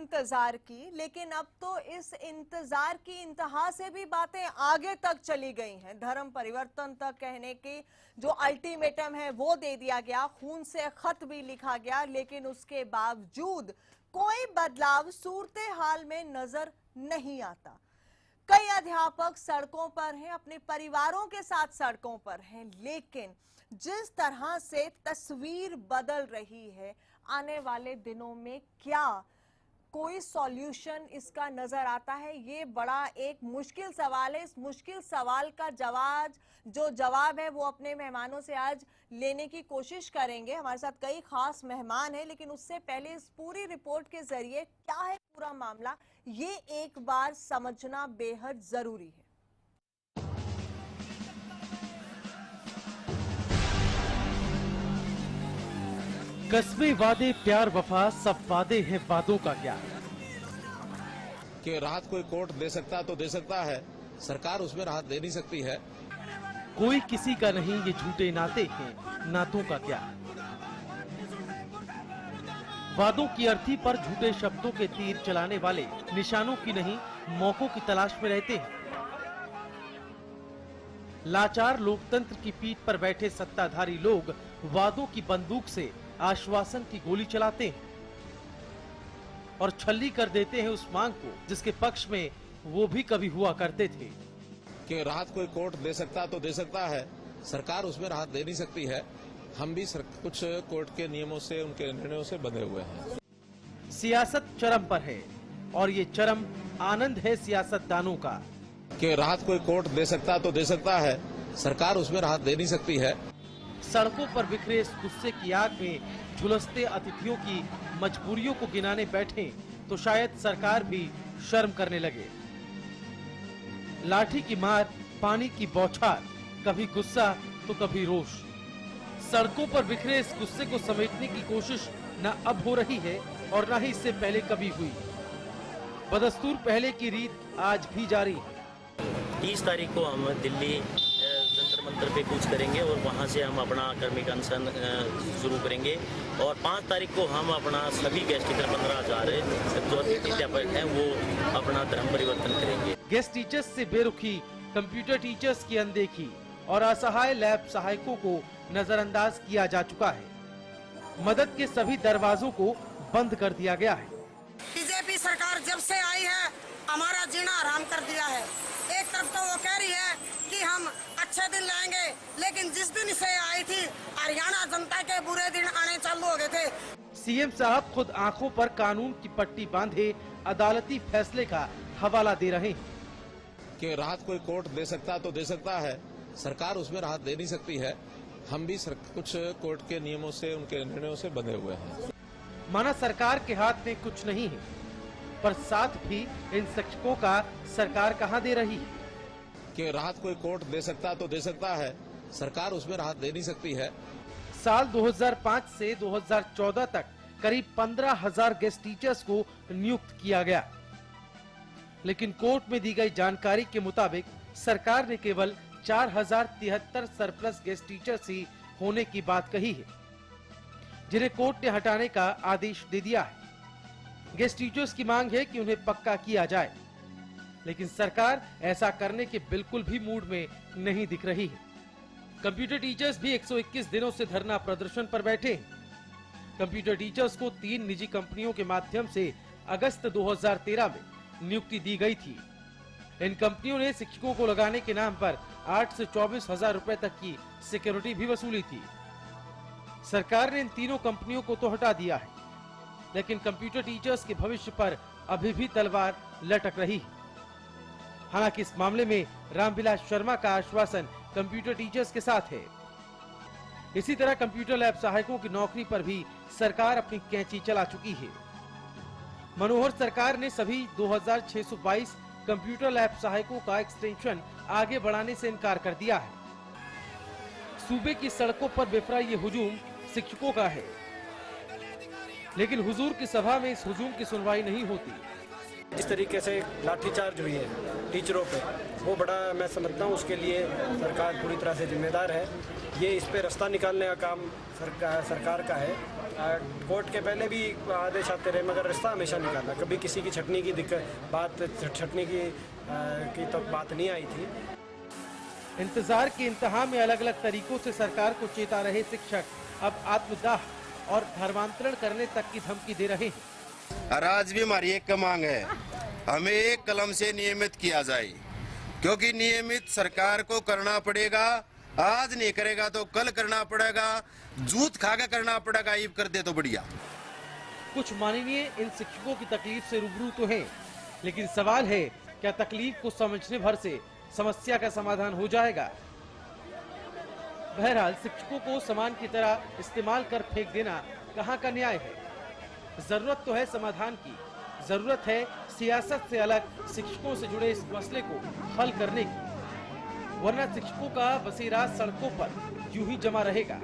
इंतजार की, लेकिन अब तो इस इंतजार की इंतहा से भी बातें आगे तक चली गई हैं। धर्म परिवर्तन तक कहने की जो अल्टीमेटम है वो दे दिया गया, खून से खत भी लिखा गया, लेकिन उसके बावजूद कोई बदलाव सूरते हाल में नजर नहीं आता। कई अध्यापक सड़कों पर हैं, अपने परिवारों के साथ सड़कों पर हैं, लेकिन जिस तरह से तस्वीर बदल रही है, आने वाले दिनों में क्या कोई सॉल्यूशन इसका नजर आता है, ये बड़ा एक मुश्किल सवाल है। इस मुश्किल सवाल का जवाब है वो अपने मेहमानों से आज लेने की कोशिश करेंगे। हमारे साथ कई खास मेहमान हैं, लेकिन उससे पहले इस पूरी रिपोर्ट के जरिए क्या है पूरा मामला, ये एक बार समझना बेहद जरूरी है। कस्बे वादे प्यार वफा सब वादे हैं, वादों का क्या? कि राहत कोई कोर्ट दे सकता तो दे सकता है, सरकार उसमें राहत दे नहीं सकती है। कोई किसी का नहीं, ये झूठे नाते हैं, नातों का क्या? वादों की अर्थी पर झूठे शब्दों के तीर चलाने वाले निशानों की नहीं, मौकों की तलाश में रहते हैं। लाचार लोकतंत्र की पीठ पर बैठे सत्ताधारी लोग वादों की बंदूक से आश्वासन की गोली चलाते हैं और छल्ली कर देते हैं उस मांग को जिसके पक्ष में वो भी कभी हुआ करते थे। कि राहत कोई कोर्ट दे सकता तो दे सकता है, सरकार उसमें राहत दे नहीं सकती है। हम भी कुछ कोर्ट के नियमों से, उनके निर्णयों से बंधे हुए हैं। सियासत चरम पर है और ये चरम आनंद है सियासतदानों का। कि राहत कोई कोर्ट दे सकता तो दे सकता है, सरकार उसमें राहत दे नहीं सकती है। सड़कों पर बिखरे इस गुस्से की आग में झुलसते अतिथियों की मजबूरियों को गिनाने बैठे तो शायद सरकार भी शर्म करने लगे। लाठी की मार, पानी की बौछार, कभी गुस्सा तो कभी रोष। सड़कों पर बिखरे इस गुस्से को समेटने की कोशिश न अब हो रही है और न ही इससे पहले कभी हुई। बदस्तूर पहले की रीत आज भी जारी है। 30 तारीख को हम दिल्ली जंतर मंतर पे कूच करेंगे और वहाँ से हम अपना कर्मिक अनशन शुरू करेंगे और 5 तारीख को हम अपना सभी गेस्ट टीचर 15,000 जो अध्यापक हैं वो अपना धर्म परिवर्तन करेंगे। गेस्ट टीचर्स से बेरुखी, कंप्यूटर टीचर्स की अनदेखी और असहाय लैब सहायकों को नजरअंदाज किया जा चुका है। मदद के सभी दरवाजों को बंद कर दिया गया है। बीजेपी सरकार जब से आई है हमारा जीना आराम कर दिया है। एक तरफ तो वो कह रही है कि हम अच्छे दिन लाएंगे, लेकिन जिस दिन से आई थी हरियाणा जनता के बुरे दिन आने चालू हो गए थे। सीएम साहब खुद आंखों पर कानून की पट्टी बांधे अदालती फैसले का हवाला दे रहे हैं। कि राहत कोई कोर्ट दे सकता तो दे सकता है, सरकार उसमें राहत दे नहीं सकती है। हम भी कुछ कोर्ट के नियमों से, उनके निर्णयों से बंधे हुए हैं। माना सरकार के हाथ में कुछ नहीं है, पर साथ भी इन शिक्षकों का सरकार कहां दे रही है? कि राहत कोई कोर्ट दे सकता तो दे सकता है, सरकार उसमें राहत दे नहीं सकती है। साल 2005 से 2014 तक करीब 15,000 गेस्ट टीचर्स को नियुक्त किया गया, लेकिन कोर्ट में दी गई जानकारी के मुताबिक सरकार ने केवल 4,073 सरप्लस गेस्ट टीचर्स ही होने की बात कही है, जिन्हें कोर्ट ने हटाने का आदेश दे दिया है। गेस्ट टीचर्स की मांग है कि उन्हें पक्का किया जाए, लेकिन सरकार ऐसा करने के बिल्कुल भी मूड में नहीं दिख रही है। कंप्यूटर टीचर्स भी 121 दिनों से धरना प्रदर्शन पर बैठे हैं। कंप्यूटर टीचर्स को 3 निजी कंपनियों के माध्यम से अगस्त 2013 में नियुक्ति दी गई थी। इन कंपनियों ने शिक्षकों को लगाने के नाम पर 8 से 24,000 रुपए तक की सिक्योरिटी भी वसूली थी। सरकार ने इन तीनों कंपनियों को तो हटा दिया है, लेकिन कंप्यूटर टीचर्स के भविष्य पर अभी भी तलवार लटक रही है। हालांकि इस मामले में रामविलास शर्मा का आश्वासन कंप्यूटर टीचर्स के साथ है। इसी तरह कंप्यूटर लैब सहायकों की नौकरी पर भी सरकार अपनी कैंची चला चुकी है। मनोहर सरकार ने सभी 2,622 कंप्यूटर लैब सहायकों का एक्सटेंशन आगे बढ़ाने से इनकार कर दिया है। सूबे की सड़कों पर बिफरा ये हुजूम शिक्षकों का है, लेकिन हुजूर की सभा में इस हुजूम की सुनवाई नहीं होती। जिस तरीके से लाठीचार्ज हुई है टीचरों पे, वो बड़ा मैं समझता हूँ उसके लिए सरकार पूरी तरह से जिम्मेदार है। ये इस पे रास्ता निकालने का काम सरकार का है। कोर्ट के पहले भी आदेश आते रहे मगर रास्ता हमेशा निकाला, कभी किसी की छटनी की छटनी की तो बात नहीं आई थी। इंतजार के इंतहा में अलग अलग तरीकों से सरकार को चेता रहे शिक्षक अब आत्मदाह और धर्मांतरण करने तक की धमकी दे रहे हैं। और आज भी हमारी एक मांग है, हमें एक कलम से नियमित किया जाए, क्योंकि नियमित सरकार को करना पड़ेगा। आज नहीं करेगा तो कल करना पड़ेगा, जूत खाकर करना पड़ेगा। ये कर दे तो बढ़िया। कुछ माननीय इन शिक्षकों की तकलीफ से रूबरू तो हैं, लेकिन सवाल है क्या तकलीफ को समझने भर से समस्या का समाधान हो जाएगा? बहरहाल शिक्षकों को सामान की तरह इस्तेमाल कर फेंक देना कहाँ का न्याय है? जरूरत तो है समाधान की, जरूरत है सियासत से अलग शिक्षकों से जुड़े इस मसले को हल करने की, वरना शिक्षकों का बसेरा सड़कों पर यूं ही जमा रहेगा।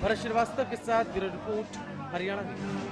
भरत श्रीवास्तव के साथ ब्यूरो रिपोर्ट, हरियाणा न्यूज़।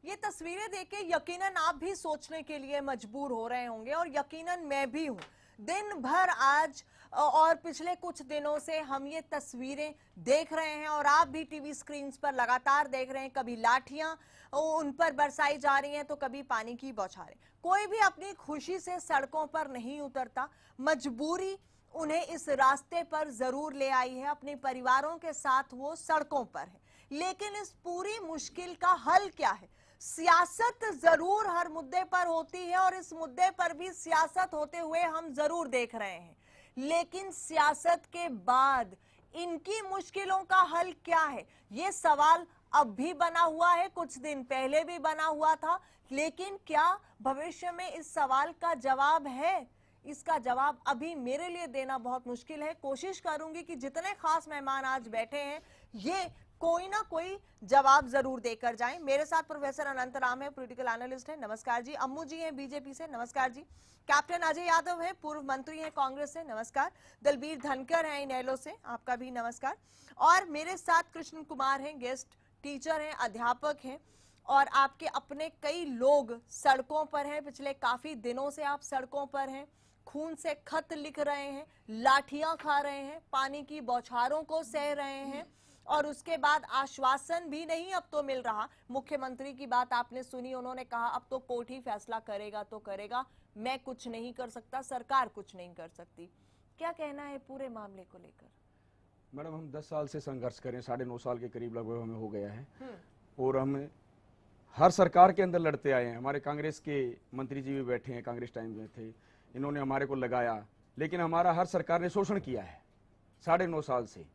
ये तस्वीरें देख के यकीनन आप भी सोचने के लिए मजबूर हो रहे होंगे और यकीनन मैं भी हूं। दिन भर आज और पिछले कुछ दिनों से हम ये तस्वीरें देख रहे हैं और आप भी टीवी स्क्रीन पर लगातार देख रहे हैं। कभी लाठियां उन पर बरसाई जा रही हैं तो कभी पानी की बौछारें। कोई भी अपनी खुशी से सड़कों पर नहीं उतरता, मजबूरी उन्हें इस रास्ते पर जरूर ले आई है। अपने परिवारों के साथ वो सड़कों पर है, लेकिन इस पूरी मुश्किल का हल क्या है? सियासत जरूर हर मुद्दे पर होती है और इस मुद्दे पर भी सियासत होते हुए हम जरूर देख रहे हैं, लेकिन सियासत के बाद इनकी मुश्किलों का हल क्या है? ये सवाल अब भी बना हुआ है, कुछ दिन पहले भी बना हुआ था, लेकिन क्या भविष्य में इस सवाल का जवाब है? इसका जवाब अभी मेरे लिए देना बहुत मुश्किल है। कोशिश करूंगी कि जितने खास मेहमान आज बैठे हैं ये कोई ना कोई जवाब जरूर देकर जाएं। मेरे साथ प्रोफेसर अनंत राम है, पॉलिटिकल एनालिस्ट है, नमस्कार जी। अम्मू जी हैं बीजेपी से, नमस्कार जी। कैप्टन अजय यादव है, पूर्व मंत्री हैं कांग्रेस से, नमस्कार। दलबीर धनखड़ हैं इनेलो से, आपका भी नमस्कार। और मेरे साथ कृष्ण कुमार हैं, गेस्ट टीचर हैं, अध्यापक हैं और आपके अपने कई लोग सड़कों पर हैं। पिछले काफी दिनों से आप सड़कों पर हैं, खून से खत लिख रहे हैं, लाठियां खा रहे हैं, पानी की बौछारों को सह रहे हैं और उसके बाद आश्वासन भी नहीं अब तो मिल रहा। मुख्यमंत्री की बात आपने सुनी, उन्होंने कहा अब तो कोर्ट ही फैसला करेगा तो करेगा, मैं कुछ नहीं कर सकता, सरकार कुछ नहीं कर सकती। क्या कहना है पूरे मामले को लेकर? मैडम, हम 10 साल से संघर्ष करें, 9.5 साल के करीब लगभग हमें हो गया है और हम हर सरकार के अंदर लड़ते आए हैं। हमारे कांग्रेस के मंत्री जी भी बैठे हैं, कांग्रेस टाइम में थे, इन्होंने हमारे को लगाया, लेकिन हमारा हर सरकार ने शोषण किया है 9.5 साल से।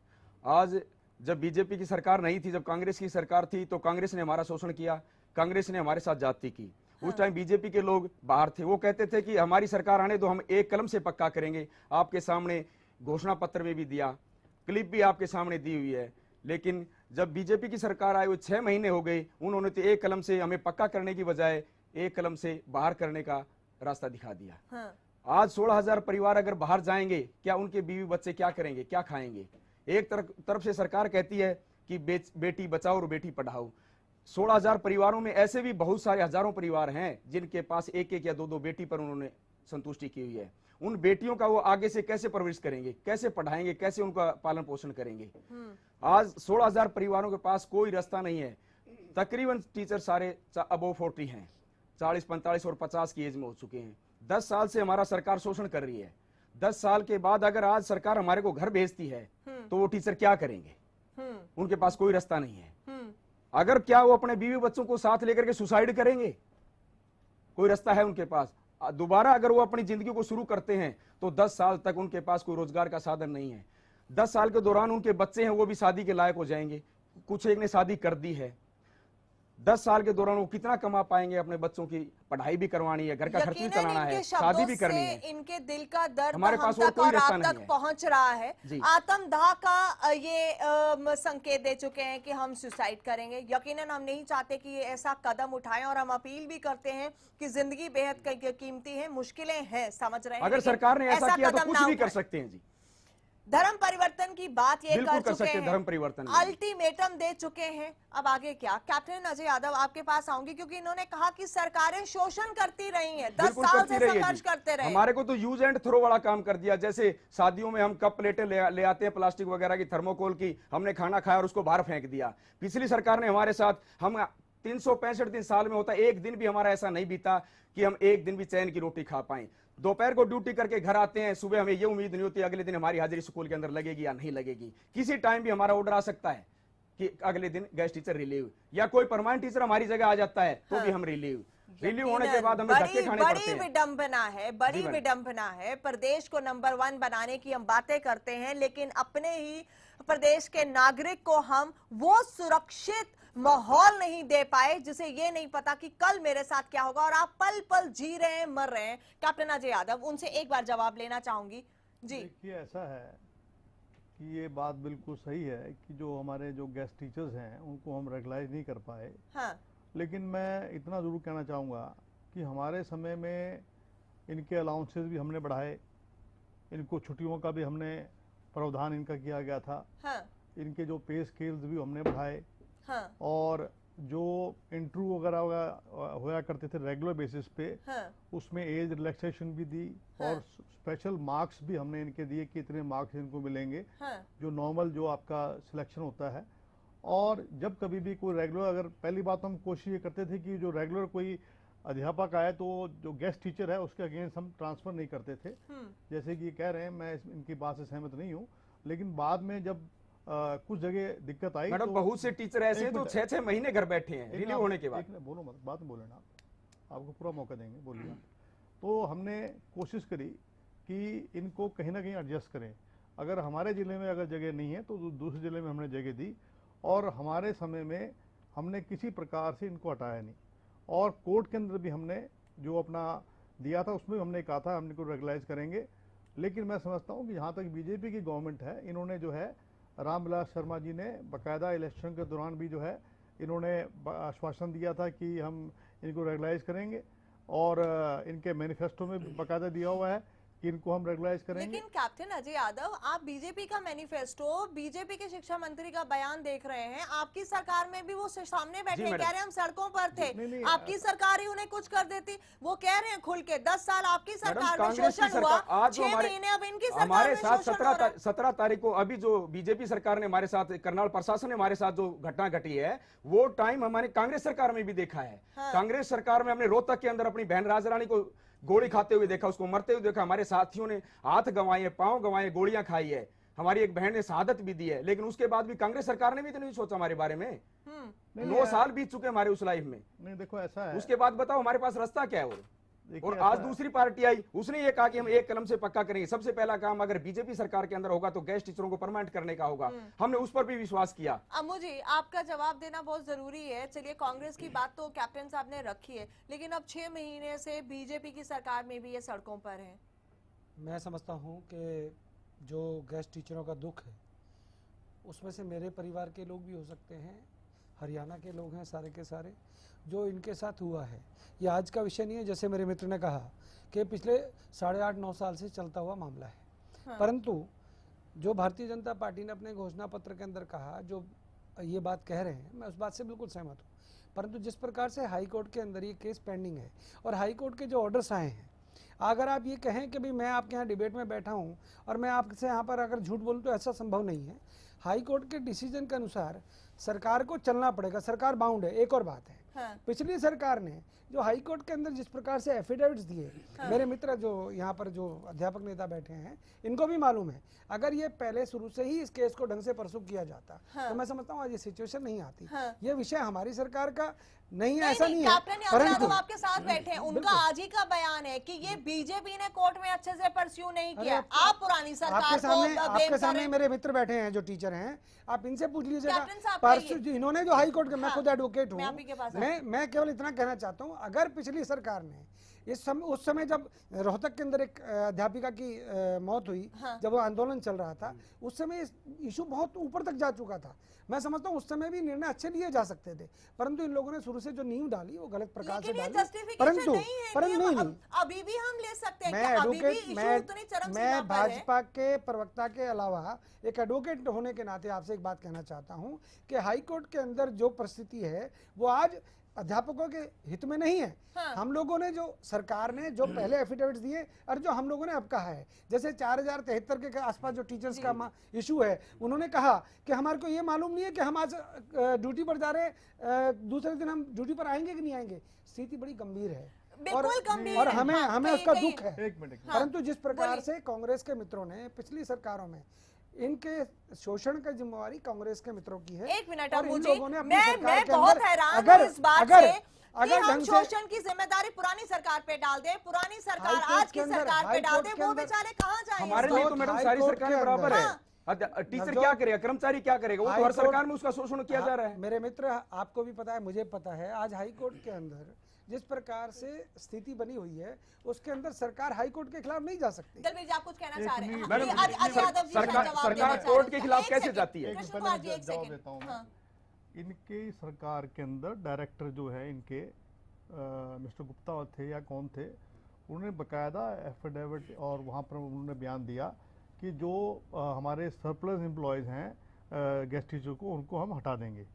आज जब बीजेपी की सरकार नहीं थी, जब कांग्रेस की सरकार थी, तो कांग्रेस ने हमारा शोषण किया, कांग्रेस ने हमारे साथ जाति की। उस टाइम बीजेपी के लोग बाहर थे, वो कहते थे कि हमारी सरकार आने दो, हम एक कलम से पक्का करेंगे। आपके सामने घोषणा पत्र में भी दिया, क्लिप भी आपके सामने दी हुई है। लेकिन जब बीजेपी की सरकार आई, वो 6 महीने हो गए, उन्होंने तो एक कलम से हमें पक्का करने की बजाय एक कलम से बाहर करने का रास्ता दिखा दिया। आज 16,000 परिवार अगर बाहर जाएंगे, क्या उनके बीवी बच्चे क्या करेंगे, क्या खाएंगे? एक तरफ से सरकार कहती है कि बेटी बचाओ और बेटी पढ़ाओ। 16,000 परिवारों में ऐसे भी बहुत सारे हजारों परिवार हैं जिनके पास एक एक या दो बेटी पर उन्होंने संतुष्टि की हुई है। उन बेटियों का वो आगे से कैसे परवरिश करेंगे, कैसे पढ़ाएंगे, कैसे उनका पालन पोषण करेंगे? आज 16,000 परिवारों के पास कोई रास्ता नहीं है। तकरीबन टीचर सारे अबव 40 हैं, 40, 45 और 50 की एज में हो चुके हैं। 10 साल से हमारा सरकार शोषण कर रही है। 10 साल के बाद अगर आज सरकार हमारे को घर भेजती है तो वो टीचर क्या करेंगे? उनके पास कोई रास्ता नहीं है। अगर क्या वो अपने बीवी बच्चों को साथ लेकर के सुसाइड करेंगे? कोई रास्ता है उनके पास? दोबारा अगर वो अपनी जिंदगी को शुरू करते हैं तो 10 साल तक उनके पास कोई रोजगार का साधन नहीं है। 10 साल के दौरान उनके बच्चे हैं, वो भी शादी के लायक हो जाएंगे। कुछ एक ने शादी कर दी है, 10 साल के दौरान वो कितना कमा पाएंगे? अपने बच्चों की पढ़ाई भी करवानी है, घर का खर्च भी चलाना है, शादी भी करनी है। इनके दिल का दर्द हमारे पास और कोई रास्ता नहीं है, पहुंच रहा है। आत्मदाह का ये संकेत दे चुके हैं कि हम सुसाइड करेंगे। यकीनन हम नहीं चाहते कि ये ऐसा कदम उठाएं और हम अपील भी करते हैं कि जिंदगी बेहद कीमती है, मुश्किलें हैं, समझ रहे हैं। अगर सरकार ने ऐसा किया तो कुछ भी कर सकते हैं जी। धर्म परिवर्तन की बात ये बिल्कुल कर कर चुके सकते हैं, हैं, धर्म परिवर्तन में। अल्टीमेटम दे चुके हैं, अब आगे क्या? कैप्टन अजय यादव आपके पास आऊंगी, क्योंकि इन्होंने कहा कि सरकारें शोषण करती रही हैं, 10 बिल्कुल साल करती से रही है संघर्ष जी। करते रहे। हमारे को तो यूज एंड थ्रो वाला काम कर दिया। जैसे शादियों में हम कप प्लेटें ले आते हैं प्लास्टिक वगैरह की, थर्मोकोल की, हमने खाना खाया और उसको बाहर फेंक दिया। पिछली सरकार ने हमारे साथ, हम 365 दिन साल में होता है, एक दिन भी हमारा ऐसा नहीं बीता कि हम एक दिन भी चैन की रोटी खा पाए। दोपहर को ड्यूटी करके घर आते हैं, सुबह हमें ये उम्मीद नहीं होती अगले दिन हमारी हाजिरी स्कूल के अंदर लगेगी या नहीं लगेगी। किसी टाइम भी हमारा ऑर्डर आ सकता है कि अगले दिन गेस्ट टीचर रिलीव, या कोई परमानेंट टीचर हमारी जगह आ जाता है तो भी हम रिलीव होने के बाद हमें धक्के खाने पड़ते हैं। बड़ी विडंबना है, बड़ी जी मैडम। विडंबना है। प्रदेश को नंबर 1 बनाने की हम बातें करते हैं, लेकिन अपने ही प्रदेश के नागरिक को हम वो सुरक्षित माहौल नहीं दे पाए जिसे ये नहीं पता कि कल मेरे साथ क्या होगा, और आप पल पल जी रहे हैं, मर रहे हैं। कैप्टन अजय यादव, उनसे एक बार जवाब लेना चाहूंगी जी। देखिए, ऐसा है कि ये बात बिल्कुल सही है कि जो हमारे जो गेस्ट टीचर्स हैं उनको हम रेगुलाइज नहीं कर पाए। हाँ, लेकिन मैं इतना ज़रूर कहना चाहूँगा कि हमारे समय में इनके अलाउंसेस भी हमने बढ़ाए, इनको छुट्टियों का भी हमने प्रावधान इनका किया गया था, हाँ, इनके जो पे स्केल्स भी हमने बढ़ाए, हाँ, और जो इंटरव्यू वगैरह होया करते थे रेगुलर बेसिस पे, हाँ, उसमें एज रिलैक्सेशन भी दी, हाँ। और स्पेशल मार्क्स भी हमने इनके दिए कि इतने मार्क्स इनको मिलेंगे, हाँ, जो नॉर्मल जो आपका सिलेक्शन होता है। और जब कभी भी कोई रेगुलर, अगर पहली बात तो हम कोशिश ये करते थे कि जो रेगुलर कोई अध्यापक आए तो जो गेस्ट टीचर है उसके अगेंस्ट हम ट्रांसफ़र नहीं करते थे, जैसे कि कह रहे हैं, मैं इनकी बात से सहमत नहीं हूँ। लेकिन बाद में जब कुछ जगह दिक्कत आई, मैडम तो बहुत से टीचर ऐसे हैं एक जो मिनट। 6-6 महीने घर बैठे हैं एक रिलीव ना- होने के बाद। एक ना, बोलो मत, बात में बोले ना, आपको पूरा मौका देंगे, बोलिए। तो हमने कोशिश करी कि इनको कहीं ना कहीं एडजस्ट करें। अगर हमारे ज़िले में अगर जगह नहीं है तो दूसरे ज़िले में हमने जगह दी, और हमारे समय में हमने किसी प्रकार से इनको हटाया नहीं। और कोर्ट के अंदर भी हमने जो अपना दिया था उसमें हमने कहा था हम इनको रेगुलाइज करेंगे। लेकिन मैं समझता हूँ कि जहाँ तक बीजेपी की गवर्नमेंट है, इन्होंने जो है, रामविलास शर्मा जी ने बाकायदा इलेक्शन के दौरान भी जो है इन्होंने आश्वासन दिया था कि हम इनको रेगुलाइज करेंगे, और इनके मैनिफेस्टो में भी बाकायदा दिया हुआ है कि इनको हम रेगुलाइज करेंगे। लेकिन कैप्टन अजय यादव, आप बीजेपी का मैनिफेस्टो, बीजेपी के शिक्षा मंत्री का बयान देख रहे हैं। आपकी सरकार में भी वो सामने बैठे हैं, कह रहे हैं हम सड़कों पर थे। नहीं, आपकी सरकार ही उन्हें कुछ कर देती। वो कह रहे हैं खुल के, 10 साल आपकी सरकार में कांग्रेस की शोषण हुआ, सरकार, आज जो 6 महीने अब इनकी सरकार हमारे में साथ शोषण हो रहा है। 17 तारीख को अभी जो बीजेपी सरकार ने हमारे साथ, करनाल प्रशासन ने हमारे साथ जो घटना घटी है, वो टाइम हमारी कांग्रेस सरकार में भी देखा है। कांग्रेस सरकार में हमने रोहतक के अंदर अपनी बहन राजरानी को गोली खाते हुए देखा, उसको मरते हुए देखा। हमारे साथियों ने हाथ गंवाए, पांव गंवाए, गोलियां खाई है। हमारी एक बहन ने शहादत भी दी है। लेकिन उसके बाद भी कांग्रेस सरकार ने भी तो नहीं सोचा हमारे बारे में। 9 साल बीत चुके हमारे उस लाइफ में। नहीं, देखो ऐसा है, उसके बाद बताओ हमारे पास रास्ता क्या है? देखिए, और ऐसा आज है। दूसरी पार्टी आई, उसने ये कहा कि हम एक कलम से पक्का करेंगे। सबसे पहला काम अगर बीजेपी सरकार के अंदर होगा तो गेस्ट टीचरों को परमानेंट करने का होगा। हमने उस पर भी विश्वास किया। अम्मू जी, आपका जवाब देना बहुत जरूरी है। चलिए, कांग्रेस की बात तो कैप्टन साहब ने रखी है, लेकिन अब 6 महीने से बीजेपी की सरकार में भी ये सड़कों पर है। मैं समझता हूँ कि जो गेस्ट टीचरों का दुख है उसमें से मेरे परिवार के लोग भी हो सकते हैं, हरियाणा के लोग हैं सारे के सारे। जो इनके साथ हुआ है ये आज का विषय नहीं है, जैसे मेरे मित्र ने कहा कि पिछले 8.5-9 साल से चलता हुआ मामला है। परंतु जो भारतीय जनता पार्टी ने अपने घोषणा पत्र के अंदर कहा, जो ये बात कह रहे हैं, मैं उस बात से बिल्कुल सहमत हूँ। परंतु जिस प्रकार से हाई कोर्ट के अंदर ये केस पेंडिंग है और हाई कोर्ट के जो ऑर्डर्स आए हैं, अगर आप ये कहें कि भाई मैं आपके यहाँ डिबेट में बैठा हूँ और मैं आपसे यहाँ पर अगर झूठ बोलूँ तो ऐसा संभव नहीं है। हाई कोर्ट के डिसीजन के अनुसार सरकार को चलना पड़ेगा, सरकार बाउंड है। एक और बात है, पिछली सरकार ने जो हाई कोर्ट के अंदर जिस प्रकार से एफिडेविट्स दिए, मेरे मित्र जो यहाँ पर जो अध्यापक नेता बैठे हैं इनको भी मालूम है, अगर ये पहले शुरू से ही इस केस को ढंग से परसू किया जाता तो मैं समझता हूँ आज ये सिचुएशन नहीं आती। ये विषय हमारी सरकार का नहीं है, ऐसा नहीं है। परंतु आपके साथ बैठे हैं, उनका आज ही का बयान है कि ये बीजेपी ने कोर्ट में अच्छे से परस्यू नहीं किया। आप पुरानी सरकार आपके सामने मेरे मित्र बैठे हैं जो टीचर हैं, आप इनसे पूछ लीजिएगा। कैप्टन साहब परसों इन्होंने जो हाई कोर्ट के, मैं खुद एडवोकेट हूँ, मैं आपके पास मैं केवल इतना कहना चाहता हूँ, अगर पिछली सरकार ने उस समय जब रोहतक के अंदर एक अध्यापिका की मौत हुई, जब वो आंदोलन चल रहा था, उस समय इशू बहुत ऊपर तक जा चुका था। मैं समझता हूँ उस समय भी निर्णय अच्छे लिए जा सकते थे, परंतु इन लोगों ने शुरू से जो नींव डाली वो गलत प्रकार से डाली। परंतु नहीं, अभी भी हम ले सकते हैं कि अभी भी इशू उतनी चरम सीमा मैं पर है। भाजपा के प्रवक्ता के अलावा एक एडवोकेट होने के नाते आपसे एक बात कहना चाहता हूं कि हाई कोर्ट के अंदर जो परिस्थिति है वो आज अध्यापकों के हित में नहीं है। हम लोगों ने जो सरकार ने जो पहले एफिडेविट दिए और जो हम लोगों ने अब कहा है, जैसे 4073 के आसपास जो टीचर्स का इशू है, उन्होंने कहा कि हमारे को ये मालूम नहीं है कि हम आज ड्यूटी पर जा रहे हैं, दूसरे दिन हम ड्यूटी पर आएंगे कि नहीं आएंगे। स्थिति बड़ी गंभीर है और हमें उसका दुख है। परंतु जिस प्रकार से कांग्रेस के मित्रों ने पिछली सरकारों में इनके शोषण का जिम्मेवारी कांग्रेस के मित्रों की है। एक मिनट और इन लोगों ने अपनी मैं सरकार के बहुत अंदर हैरान हूं इस बात से कि हम ढंग से शोषण की जिम्मेदारी पुरानी सरकार पे डाल दें, पुरानी सरकार आज की सरकार पे डाल दें, वो बेचारे कहाँ जाएंगे? हमारे लिए तो मैडम सारी सरकारें बराबर है। टीचर क्या करेगा, कर्मचारी क्या करेगा, वो तो हर सरकार में उसका शोषण किया जा रहा है। मेरे मित्र, आपको भी पता है, मुझे पता है, आज हाई कोर्ट के अंदर जिस प्रकार से स्थिति बनी हुई है उसके अंदर सरकार हाई कोर्ट के खिलाफ नहीं जा सकती। दलबीर जी, आप कुछ कहना चाह रहे हैं? मैडम, यादव जी सरकार कोर्ट के खिलाफ कैसे जाती है? कृष्ण जी, एक जवाब सेकंड। देता हूँ मैं। इनके सरकार के अंदर डायरेक्टर जो है इनके मिस्टर गुप्ता थे या कौन थे, उन्होंने बकायदा एफिडेविट और वहाँ पर उन्होंने बयान दिया कि जो हमारे सरप्लस एम्प्लॉयज़ हैं गेस्ट टीचर को, उनको हम हटा देंगे।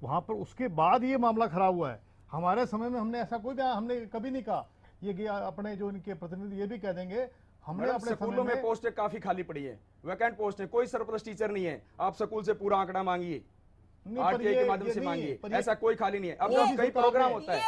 वहाँ पर उसके बाद ये मामला खराब हुआ है। हमारे समय में हमने ऐसा कोई बयान हमने कभी नहीं कहा। ये गया अपने जो इनके प्रतिनिधि ये भी कह देंगे, हमने अपने स्कूलों में पोस्टें काफी खाली पड़ी है, वैकेंट पोस्ट है, कोई सरप्लस टीचर नहीं है। आप स्कूल से पूरा आंकड़ा मांगिए, आरटीआई के माध्यम से मांगिए, ऐसा कोई खाली नहीं है। अब जब कई प्रोग्राम होता है,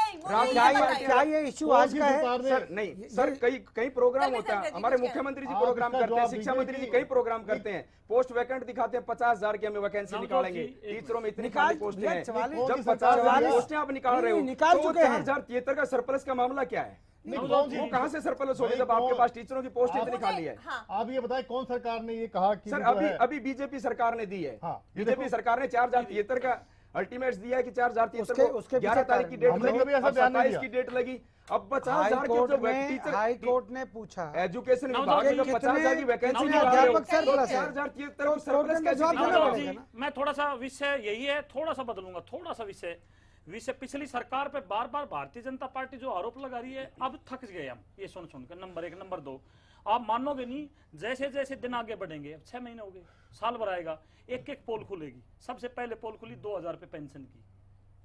क्या ये इशू आज का है? सर नहीं सर, कई प्रोग्राम होता है। हमारे मुख्यमंत्री जी प्रोग्राम करते हैं, शिक्षा मंत्री जी कई प्रोग्राम करते हैं, पोस्ट वैकेंट दिखाते हैं, 50,000 की हमें वैकेंसी निकालेंगे। टीचरों में इतनी खाली पोस्टें हैं, जब 50,000 पोस्टें आप निकाल रहे हो, निकाल चुके हैं। 4073 का सरप्लस का मामला क्या है? वो कहाँ से सरप्लस हो गए जब आपके पास टीचरों की पोस्ट इतनी खाली है? आप ये बताएं कौन सरकार ने ये कहा कि सर अभी बीजेपी सरकार ने दी है। बीजेपी सरकार ने 4073 का अल्टीमेट्स दिया है कि 4073 को 11 तारीख की डेट लगी, 27 की डेट लगी। अब 50,000 के जो टीचर, हाई कोर्ट ने पूछा एजुकेशन विभाग में 50,000 की वैकेंसी निकाल रहे हो, 4073 को सरप्लस कैसे निकालोगे? मैं थोड़ा सा विषय यही है, थोड़ा सा बदलूंगा, थोड़ा सा विषय पिछली सरकार पे बार बार भारतीय जनता पार्टी जो आरोप लगा रही है, अब थक गए हम ये सुन कर। नंबर 1, नंबर 2, आप मानोगे नहीं, जैसे जैसे दिन आगे बढ़ेंगे, अब 6 महीने हो गए, साल भर आएगा, एक एक पोल खुलेगी। सबसे पहले पोल खुली 2,000 रुपये पेंशन की,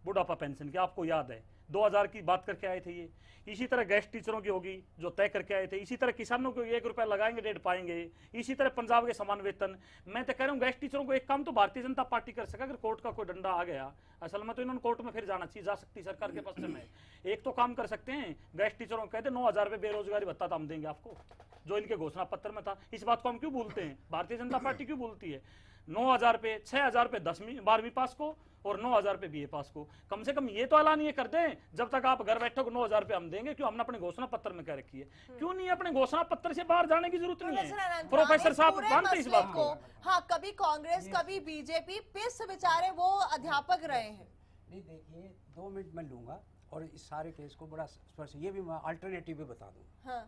बुढ़ापा पेंशन की, आपको याद है 2000 की बात करके आए थे ये। इसी तरह गेस्ट टीचरों की होगी जो तय करके आए थे। इसी तरह किसानों को 1 रुपया लगाएंगे, डेढ़ पाएंगे। इसी तरह पंजाब के समान वेतन। मैं तो कह रहा हूँ गेस्ट टीचरों को एक काम तो भारतीय जनता पार्टी कर सका, अगर कोर्ट का कोई डंडा आ गया, असल में तो इन्होंने कोर्ट में फिर जाना चाहिए, जा सकती सरकार के पास में। एक तो काम कर सकते हैं, गेस्ट टीचरों को कहते 9,000 रुपये बेरोजगारी भत्ता तो हम देंगे आपको, जो इनके घोषणा पत्र में था। इस बात को हम क्यों भूलते हैं? भारतीय जनता पार्टी क्यों भूलती है? 9,000 रुपये, 6,000 रुपये 10वीं 12वीं पास को और 9,000 रुपये बीए पास को। कम से कम ये तो ऐलान ये कर दें, जब तक आप घर बैठो 9,000 रुपये हम देंगे। क्यों? हमने अपने घोषणा पत्र में कह रखी है, क्यों नहीं? अपने घोषणा पत्र से बाहर जाने की जरूरत नहीं है। प्रोफेसर साहब मानते इस बात को? हाँ, कभी कांग्रेस कभी बीजेपी, पिस बेचारे वो अध्यापक रहे हैं। नहीं, देखिए 2 मिनट मैं लूंगा और इस सारे केस को बड़ा स्पष्ट, ये भी मैं अल्टरनेटिव भी बता दूं। हाँ।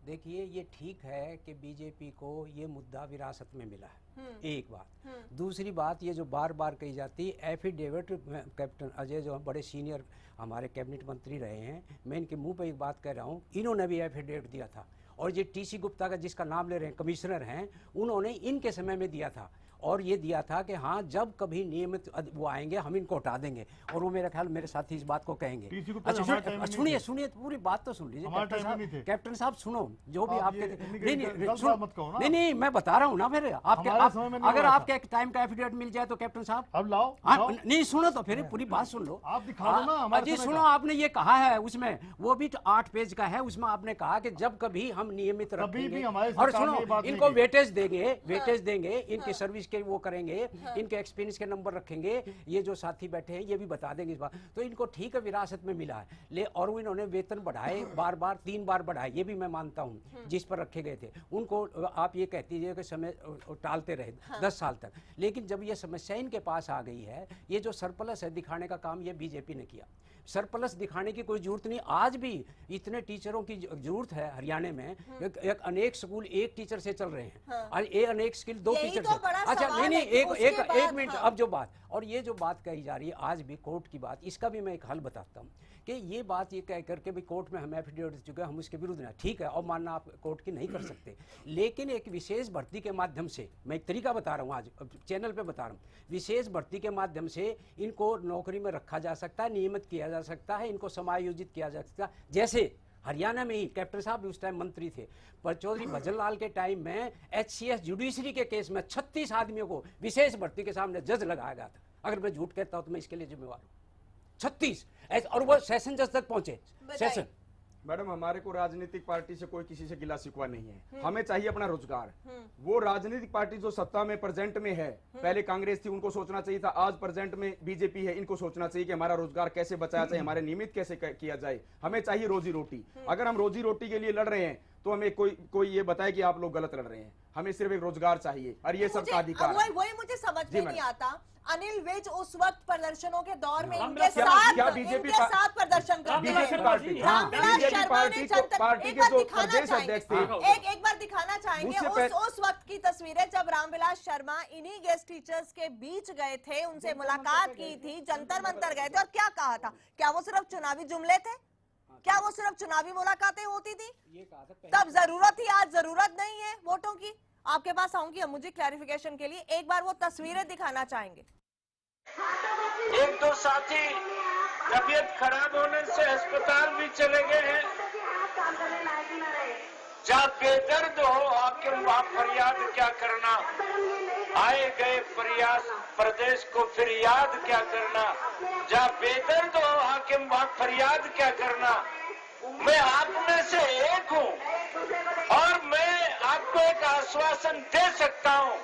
देखिए, ये ठीक है कि बीजेपी को ये मुद्दा विरासत में मिला है, एक बात। दूसरी बात, ये जो बार बार कही जाती है एफिडेविट, कैप्टन अजय जो बड़े सीनियर हमारे कैबिनेट मंत्री रहे हैं, मैं इनके मुंह पे एक बात कह रहा हूँ, इन्होंने भी एफिडेविट दिया था। और ये टीसी गुप्ता का जिसका नाम ले रहे हैं, कमिश्नर हैं, उन्होंने इनके समय में दिया था। और ये दिया था कि हाँ, जब कभी नियमित वो आएंगे हम इनको हटा देंगे। और वो मेरा ख्याल मेरे साथी इस बात को कहेंगे। अच्छा सुनिए सुनिए, पूरी बात तो सुन लीजिए कैप्टन साहब, सुनो जो भी आपके नहीं, मैं बता रहा हूँ ना, फिर आपके अगर आपके एक टाइम का एफिडेविट मिल जाए तो कैप्टन साहब अब लाओ। नहीं सुनो तो फिर पूरी बात सुन लो, आप दिखा दो ना। जी सुनो, आपने ये कहा है उसमें, वो भी 8 पेज का है, उसमें आपने कहा कि जब कभी हम नियमित रखेंगे और सुनो इनको वेटेज देंगे, इनकी सर्विस के वो करेंगे, इनके एक्सपीरियंस के नंबर रखेंगे, ये जो साथी बैठे हैं ये भी बता देंगे इस बात। तो इनको ठीक है विरासत में मिला है, और वो इन्होंने वेतन बढ़ाए, बार बार 3 बार बढ़ाए, ये भी मैं मानता हूँ, जिस पर रखे गए थे उनको आप ये कहती है कि समय टालते रहे 10 साल तक। लेकिन जब ये समस्या इनके पास आ गई है, ये जो सरप्लस है दिखाने का काम ये बीजेपी ने किया। सरप्लस दिखाने की कोई जरूरत नहीं। आज भी इतने टीचरों की जरूरत है हरियाणा में, एक अनेक स्कूल एक टीचर से चल रहे हैं, और ये अनेक स्किल 2 टीचर तो से। बड़ा अच्छा सवाल नहीं, है कि उसके एक बाद, मिनट, अब जो बात, और ये जो बात कही जा रही है आज भी कोर्ट की बात, इसका भी मैं एक हल बताता हूँ कि ये बात ये कह करके भी कोर्ट में हम एफिडेविट दे चुके हैं, हम उसके विरुद्ध ना, ठीक है, और मानना आप कोर्ट की नहीं कर सकते, लेकिन एक विशेष भर्ती के माध्यम से, मैं एक तरीका बता रहा हूँ आज चैनल पे बता रहा हूँ, विशेष भर्ती के माध्यम से इनको नौकरी में रखा जा सकता है, नियमित किया जा सकता है, इनको समायोजित किया जा सकता है। जैसे हरियाणा में ही कैप्टन साहब भी उस टाइम मंत्री थे, पर चौधरी भजन लाल के टाइम में HCS जुडिशरी के केस में 36 आदमियों को विशेष भर्ती के सामने जज लगाया गया था। अगर मैं झूठ कहता हूं तो मैं इसके लिए जिम्मेवार हूं। 36, और वो सेशन जज तक पहुंचे। सेशन मैडम, हमारे को राजनीतिक पार्टी से कोई किसी से गिला शिकवा नहीं है, हमें चाहिए अपना रोजगार। वो राजनीतिक पार्टी जो सत्ता में प्रेजेंट में है, पहले कांग्रेस थी, उनको सोचना चाहिए था, आज प्रेजेंट में बीजेपी है, इनको सोचना चाहिए कि हमारा रोजगार कैसे बचाया जाए, हमारे नियमित कैसे किया जाए। हमें चाहिए रोजी रोटी। अगर हम रोजी रोटी के लिए लड़ रहे हैं तो हमें कोई ये बताए कि आप लोग गलत लड़ रहे हैं। हमें सिर्फ एक रोजगार चाहिए और ये सबका अधिकार है। वही मुझे समझ में नहीं आता। अनिल विज उस वक्त प्रदर्शनों के दौर में इनके क्या बीजेपी साथ प्रदर्शन करते हैं। पार्टी के जो प्रदेश अध्यक्ष थे, एक बार दिखाना चाहेंगे उस वक्त की तस्वीरें जब रामविलास शर्मा इन्हीं गेस्ट टीचर्स के बीच गए थे, उनसे मुलाकात की थी, जंतर मंतर गए थे, और क्या कहा था? क्या वो सिर्फ चुनावी जुमले थे? क्या वो सिर्फ चुनावी मुलाकातें होती थी? तब जरूरत थी, आज जरूरत नहीं है वोटों की। आपके पास आऊंगी हम, मुझे क्लैरिफिकेशन के लिए एक बार वो तस्वीरें दिखाना चाहेंगे। एक दो साथी तबीयत खराब होने से अस्पताल भी चले गए हैं। जहाँ बेदर्द हो हाकिम वहाँ फरियाद क्या करना, आए गए प्रयास प्रदेश को फिर याद क्या करना। जहाँ बेदर्द हो हाकिम वहाँ फरियाद क्या करना। मैं आप में से एक हूँ और मैं आपको एक आश्वासन दे सकता हूँ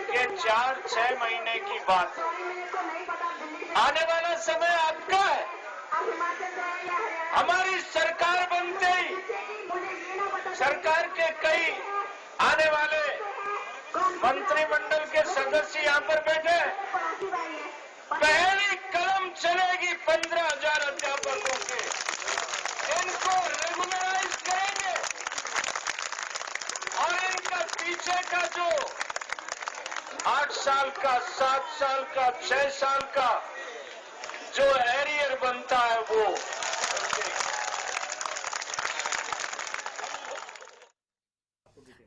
कि 4-6 महीने की बात, आने वाला समय आपका है। हमारी सरकार बनते ही सरकार के कई आने वाले मंत्रिमंडल के सदस्य यहाँ पर बैठे, पहली कलम चलेगी 15,000 अध्यापकों के, इनको रेगुलराइज करेंगे और इनका पीछे का जो 8 साल का, 7 साल का, 6 साल का जो एरियर बनता है वो।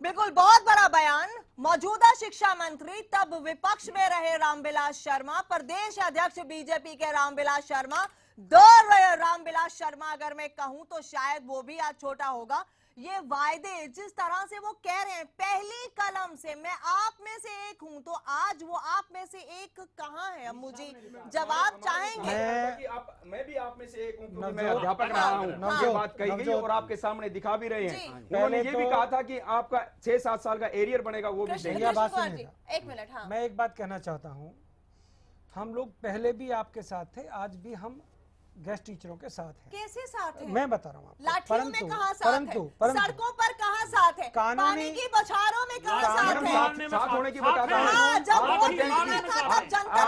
बिल्कुल, बहुत बड़ा बयान। मौजूदा शिक्षा मंत्री, तब विपक्ष में रहे रामविलास शर्मा, प्रदेश अध्यक्ष बीजेपी के रामविलास शर्मा, दौड़ रहे रामविलास शर्मा, अगर मैं कहूं तो शायद वो भी आज छोटा होगा। ये वायदे जिस तरह से वो कह रहे हैं पहली कलम से, मैं आप में से एक हूं, तो आज वो आप में से एक कहाँ है? अब मुझे जवाब चाहेंगे। मैं भी आप में से एक हूँ, क्योंकि मैं अध्यापक रहा हूँ। ये बात कही गई और आपके सामने दिखा भी रहे हैं। उन्होंने ये भी कहा था कि आपका 6-7 साल का एरियर बनेगा, वो भी देंगे। एक मिनट, हाँ, मैं एक बात कहना चाहता हूँ। हम लोग पहले भी आपके साथ थे, आज भी हम गेस्ट टीचरों के साथ हैं। कैसे साथ हैं? मैं बता रहा हूँ आपको। लाठियों में कहाँ साथ है? सड़कों पर कहाँ साथ है? पानी की बौछारों में कहाँ साथ है? साथ होने की बताता हूँ। जब वोट गिरना था तब जनता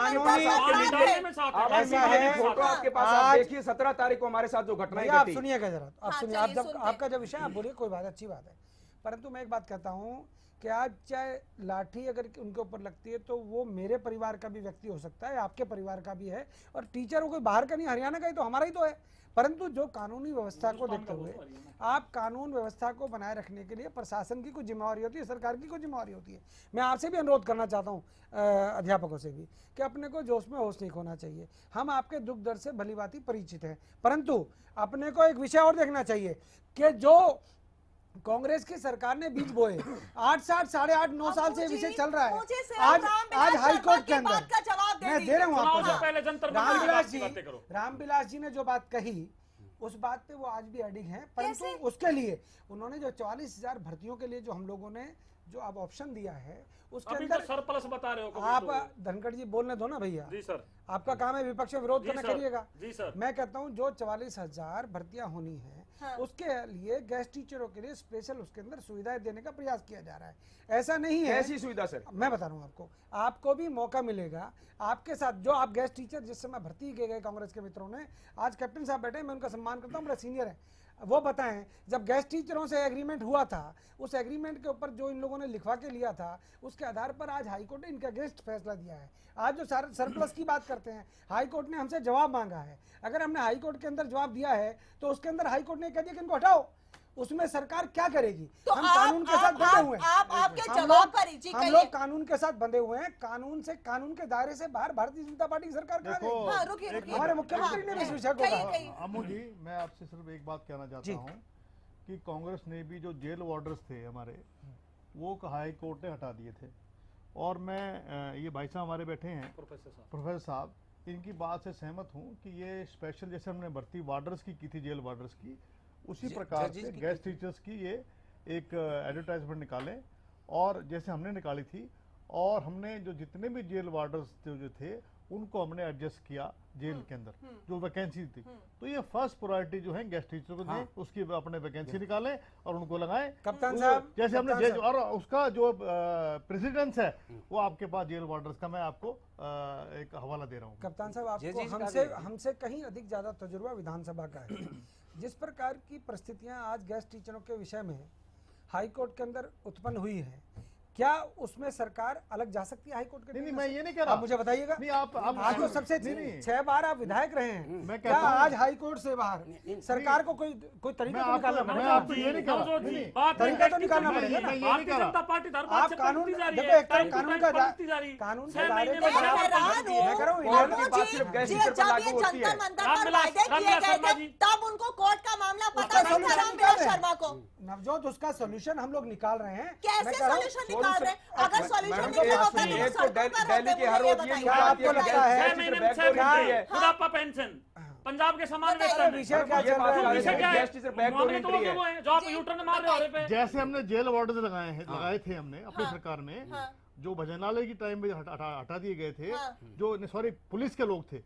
फोटो आपके पास, आप देखिए 17 तारीख को हमारे साथ जो घटनाएं घटी। आप सुनिएगा जरा, आप सुनिए, आप जब आपका जब विषय आप बोलिए, कोई बात, अच्छी बात है। परंतु मैं एक बात कहता हूँ कि आज चाहे लाठी अगर उनके ऊपर लगती है तो वो मेरे परिवार का भी व्यक्ति हो सकता है, आपके परिवार का भी है, और टीचर वो कोई बाहर का नहीं, हरियाणा का ही तो, हमारा ही तो है। परंतु जो कानूनी व्यवस्था को देखते हुए, आप कानून व्यवस्था को बनाए रखने के लिए प्रशासन की कुछ जिम्मेवारी होती है, सरकार की कुछ जिम्मेवारी होती है। मैं आपसे भी अनुरोध करना चाहता हूँ, अध्यापकों से भी, कि अपने को जोश में होश नहीं खोना चाहिए। हम आपके दुख दर्द से भली भांति परिचित हैं, परंतु अपने को एक विषय और देखना चाहिए कि जो कांग्रेस की सरकार ने बीज बोए, 8 साल, 8.5, 9 साल से विषय चल रहा है। आज हाईकोर्ट के अंदर मैं दे रहा हूँ आपको, रामविलास जी ने जो बात कही, उस बात पे वो आज भी अडिग हैं। परंतु उसके लिए उन्होंने जो 44,000 भर्तियों के लिए जो हम लोगों ने जो आप ऑप्शन दिया है उसके अभी अंदर तो सरप्लस बता रहे हो कभी आप तो। धनखड़ जी बोलने दो ना भैया। जी सर। आपका काम है विपक्ष में विरोध जी करना, सर, करिएगा। जी सर। मैं कहता हूं जो 44,000 भर्तियां होनी है उसके लिए गेस्ट टीचरों के लिए स्पेशल उसके अंदर सुविधाएं देने का प्रयास किया जा रहा है। ऐसा नहीं है। ऐसी सुविधा सर मैं बता रहा हूँ आपको भी मौका मिलेगा। आपके साथ जो आप गेस्ट टीचर जिस समय भर्ती किए गए कांग्रेस के मित्रों ने, आज कैप्टन साहब बैठे, मैं उनका सम्मान करता हूँ, बड़ा सीनियर है, वो बताएं जब गेस्ट टीचरों से एग्रीमेंट हुआ था, उस एग्रीमेंट के ऊपर जो इन लोगों ने लिखवा के लिया था उसके आधार पर आज हाईकोर्ट ने इनका अगेंस्ट फैसला दिया है। आज जो सरप्लस की बात करते हैं, हाईकोर्ट ने हमसे जवाब मांगा है। अगर हमने हाईकोर्ट के अंदर जवाब दिया है तो उसके अंदर हाईकोर्ट ने कह दिया कि इनको हटाओ, उसमें सरकार क्या करेगी? तो हम कानून के साथ बंधे हुए हैं। आपके हम जवाब लोग- पर ही जी हम कहिए। लोग कानून के साथ बंधे हुए हैं। कानून के दायरे से बाहर भारतीय जनता पार्टी की सरकार कहाँ देखो, गई? हाँ, रुकिए। हमारे मुख्यमंत्री ने भी इस विषय को कहिए, कहा। कहिए। अमू जी, मैं आपसे सिर्फ एक बात कहना चाहता जी। हूँ कि कांग्रेस ने भी जो जेल वार्डर्स थे हमारे, वो हाई कोर्ट ने हटा दिए थे। और मैं ये भाई साहब हमारे बैठे हैं प्रोफेसर साहब, इनकी बात से सहमत हूँ कि ये स्पेशल जैसे हमने भर्ती वार्डर्स की थी, जेल वार्डर्स की, उसी प्रकार से गेस्ट टीचर्स की ये एक एडवर्टाइजमेंट निकालें, और जैसे हमने निकाली थी, और हमने जो जितने भी जेल वार्डर्स जो थे उनको हमने एडजस्ट किया जेल के अंदर जो वैकेंसी थी। तो ये फर्स्ट प्रायोरिटी जो है गेस्ट टीचर को दें, उसकी अपने वैकेंसी निकालें और उनको लगाएं। कप्तान साहब, जैसे हमने और उसका जो प्रेसिडेंस है वो आपके पास जेल वार्डर्स का, मैं आपको एक हवाला दे रहा हूँ। कप्तान साहब, आपको हमसे कहीं अधिक ज्यादा तजुर्बा विधानसभा का है। जिस प्रकार की परिस्थितियां आज गेस्ट टीचरों के विषय में हाईकोर्ट के अंदर उत्पन्न हुई है, क्या उसमें सरकार अलग जा सकती है हाईकोर्ट के? नहीं, मैं ये नहीं कह रहा। आप मुझे बताइएगा। नहीं, आप आज तो सबसे नहीं। 6 बार आप विधायक रहे हैं, मैं क्या कहता हूं- आज हाईकोर्ट से बाहर सरकार को कोई तरीका तो निकालना मैं पड़ेगा? आपको ये नहीं कह रहा। तरीका तो निकालना पड़ेगा ना। भारतीय जनता पार्टी हर बात आप से कानून पलटती जा रही देखो, है, एक तरफ टाइम टू कानून टाइम का पलटती जा रही है। कानून के 6 दायरे महीने के में खिलाफ क्या हैरान पलटती है? मैं कह रहा हूं, हूँ इंडिया की बात सिर्फ जी, जब ये जंतर मंतर पर वायदे किए गए थे तब उनको कोर्ट का मामला पता नहीं था रामविलास शर्मा को। नवजोत, उसका सोल्यूशन हम लोग निकाल रहे हैं। कैसे मैं कह रहा हूं, सॉल्यूशन निकाल रहे हैं? अगर सॉल्यूशन मैडम, निकला एक होता सुनिए, तो एक तो सड़कों पर दिल्ली होते, के हर मुझे रोज ये ये क्या बताइए। आपको लगता है? 6 महीने में 6 महीने बुढ़ापा पेंशन पंजाब के समान वेतन है। विषय क्या चल रहा है? विषय क्या है? गेस्ट टीचर बैक मामले तो एंट्री है। वो हैं जो आप यूटर्न मार रहे हो पे। जैसे हमने जेल वार्डर्स लगाए थे हमने अपनी सरकार में, जो भजनालय की टाइम में हटा दिए गए थे, जो सॉरी पुलिस के लोग थे,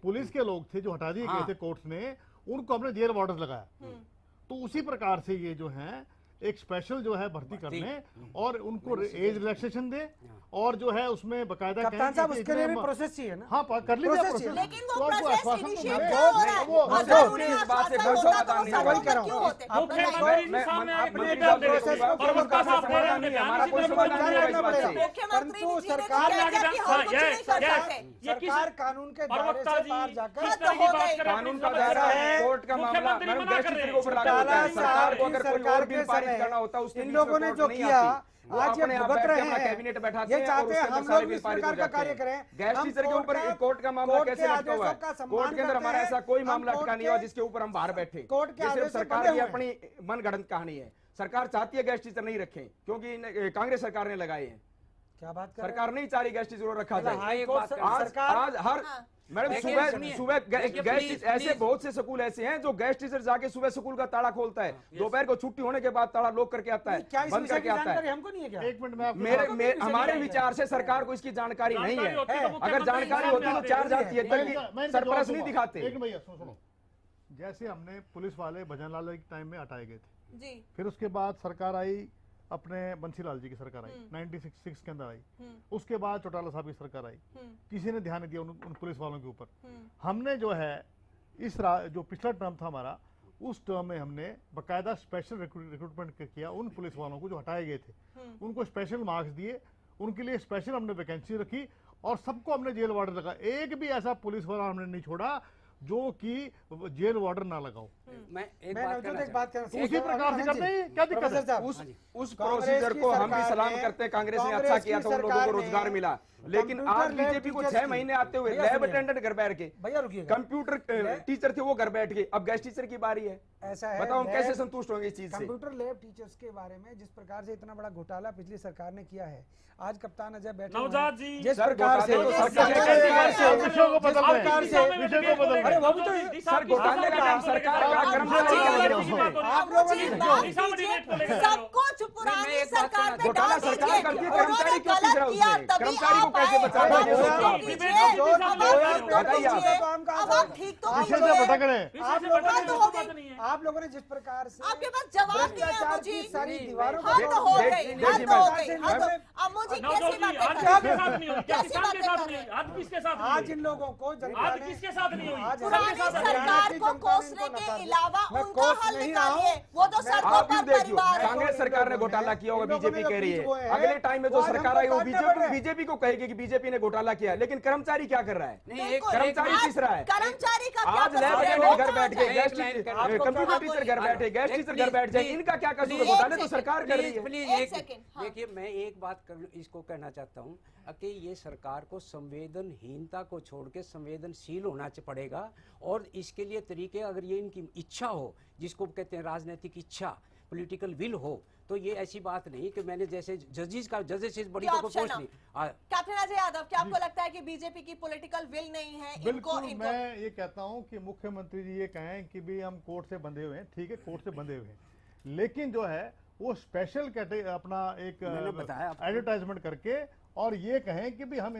पुलिस के लोग थे जो हटा दिए गए थे कोर्ट्स ने, उनको हमने जेल वार्डर्स लगाया। तो उसी प्रकार से ये जो है एक स्पेशल जो है भर्ती करने और उनको एज रिलैक्सेशन दे, और जो है उसमें बकायदा कप्तान साहब, उसके लिए भी प्रोसेस चाहिए ना। हाँ, कर लीजिए प्रोसेस प्रोसेस। लेकिन वो तो आपको प्रोसेस आश्वासन तो इनिशिएट मिले। क्यों हो रहा है? वो अगर उन्हें इस बात से आश्वासन बहुत होता तो समाधान वो नहीं सड़कों होगा। पर क्यों होते? मुख्यमंत्री जी सामने आके मंत्री अपने साहब दे देखो, देंगे। और और उसका उसका समाधान नहीं है, हमारा कोई समाधान नहीं है इस बात से। मुख्यमंत्री परंतु जी ने सरकार कह दिया कि हम कुछ नहीं कर सकते। ये किस सरकार कानून के दायरे प्रवक्ता से जी बाहर जाकर किस तरह की बात कर रहे हैं? कानून का अपनी दायरा समझ है, रहे कोर्ट का मामला मुख्यमंत्री मैडम मना गेस्ट कर रहे टीचर हैं। के ऊपर लागू होता है। सरकार को अगर कोई सरकार और बिल के पारित समय करना होता है, उसके इन बीच लोगों में ने कोर्ट जो नहीं किया, आती। वो आज ये अपने यहाँ भुगत बैठ के रहे अपना हैं। कैबिनेट बैठाते ये हैं और चाहते उसके हैं अंदर हम सारे लोग बिल इस पारित हो प्रकार का जाते कार्य हैं। करें। गेस्ट हम टीचर के ऊपर कोर्ट कोर्ट का मामला कोर्ट कैसे के लटका हुआ है? आदेशों का सम्मान कोर्ट के अंदर करते हमारा हैं। ऐसा कोई हम मामला कोर्ट अटका नहीं के- हुआ जिसके ऊपर हम बाहर बैठे। कोर्ट के ये सिर्फ आदेश से सरकार बंधे की हुए अपनी मनगढ़ंत कहानी है। सरकार चाहती है गेस्ट टीचर नहीं रखें क्योंकि कांग्रेस सरकार ने लगाए हैं। क्या बात कर रहे हैं? सरकार नहीं चाह रही गेस्ट टीचर को रखा मतलब जाए। हाई कोर्ट आज सरकार आज हर मैडम सुबह गेस्ट ऐसे बहुत से स्कूल ऐसे हैं जो गेस्ट टीचर जाके सुबह स्कूल का ताला खोलता है, दोपहर को छुट्टी होने के बाद ताला लॉक करके आता है, क्या इस बंद विषय करके की आता जानकारी है। हमको नहीं है क्या? एक मिनट में आपको हमारे विचार से सरकार को इसकी जानकारी नहीं है। अगर जानकारी होती तो चार जाती है, बल्कि सरप्लस नहीं दिखाते। एक भैया सुनो, जैसे हमने पुलिस वाले भजनलाल के टाइम में हटाए गए थे जी। फिर उसके बाद सरकार आई, अपने बंसीलाल जी की सरकार आई 96 के अंदर आई। उसके बाद चौटाला साहब की सरकार आई, किसी ने ध्यान नहीं दिया उन पुलिस वालों के ऊपर। हमने जो है जो पिछला टर्म था हमारा, उस टर्म में हमने बकायदा स्पेशल रिक्रूटमेंट किया उन पुलिस वालों को जो हटाए गए थे, उनको स्पेशल मार्क्स दिए, उनके लिए स्पेशल हमने वैकेंसी रखी और सबको हमने जेल वार्डर लगा। एक भी ऐसा पुलिस वाला हमने नहीं छोड़ा जो कि जेल वार्डर ना लगाओ। मैं एक बात कहना उसी प्रकार से करते हैं, क्या दिक्कत है? उस प्रोसीजर को हम भी सलाम करते हैं। कांग्रेस ने अच्छा किया था, उन लोगों को रोजगार मिला। लेकिन आज बीजेपी को 6 महीने आते हुए लैब अटेंडेंट घर बैठ के, भैया रुकिए, कंप्यूटर टीचर थे वो घर बैठ के, अब गेस्ट टीचर की बारी है। ऐसा है, बताओ हम कैसे संतुष्ट होंगे इस चीज से? कंप्यूटर लैब टीचर्स के बारे में जिस प्रकार से इतना बड़ा घोटाला पिछली सरकार ने किया है, आज कप्तान अजय बैठे नवजात जी, जिस सर, प्रकार से घोटाले तो विषय को बदल रहे हैं। अरे वो भी तो सर घोटाले का काम सरकार का कर्मचारी आप लोगों ने बात कीजिए, सबको आज पुरानी एक बात सरकार कहना- पे घोटाला डाल सरकार दीजिए। करती है, उन्होंने कर्मचारी क्यों पीस रहा है गलत किया, उसमें? तभी कर्मचारी को आप कैसे आए। बचाया? अब आप ये ठीक सोचो। तो कीजिए, अब आप ठीक तो बताइए आप। कीजिए, काम का अब आप ठीक तो पीछे से कीजिए। भटक रहे हैं। आप लोगों हद ने हो गई। आप लोगों ने जिस प्रकार से आपके पास जवाब नहीं है भ्रष्टाचार मुझे। की सारी दीवारों को हद तोड़ हो दिया। गई, देखिए हद मैम, हो गई, हद हो- अम्मू जी नवजोत कैसी जी, बातें आज कर किसके रहे साथ नहीं हुई? हैं? क्या कैसी किसान के बातें साथ कर नहीं रहे हुई? हैं? आज किसके साथ नहीं आज हुई? इन लोगों को जनता आज ने किसके साथ नहीं हुई? आज पुरानी हरियाणा की सरकार को जनता ने कोसने इनको के नकार दिया। अलावा मैं उनका कोस हल नहीं रहा हूं। निकालिए। वो तो सड़कों आप भी पर देखियो, परिवार है। कांग्रेस सरकार ने घोटाला किया होगा, बीजेपी कह रही है। अगले टाइम में जो सरकार आई वो बीजेपी को कहेगी कि बीजेपी ने घोटाला किया है, लेकिन कर्मचारी क्या कर रहा है? नहीं, एक बिल्कुल। कर्मचारी आज तीसरा है। कर्मचारी का क्या आज कसूर लैब है? में वो घर कहाँ बैठ गए, जाए? गैस कंप्यूटर टीचर घर बैठे, गैस टीचर घर बैठ जाए, इनका क्या कसूर है? घोटाले तो सरकार कर रही है। प्लीज एक एक सेकंड, हाँ। देखिए, मैं एक बात इसको कहना चाहता हूँ कि ये सरकार को संवेदनहीनता को छोड़ के संवेदनशील होना पड़ेगा, और इसके लिए तरीके, अगर ये इनकी इच्छा हो, जिसको कहते हैं राजनीतिक इच्छा, पॉलिटिकल विल हो, तो ये ऐसी बात नहीं कि मैंने जैसे जजेस से बड़ी क्या तो option पोस्ट है? नहीं। कैप्टन अजय यादव, क्या आपको लगता है कि बीजेपी की पॉलिटिकल विल नहीं है? बिल्कुल, मैं ये कहता हूं कि मुख्यमंत्री जी ये कहें कि भी हम कोर्ट से बंधे हुए हैं, ठीक है, कोर्ट से बंधे हुए हैं, लेकिन जो है वो स्पेशल अपना एक मैंने बताया आपको। एडवर्टाइजमेंट करके और ये कहें कि भी हम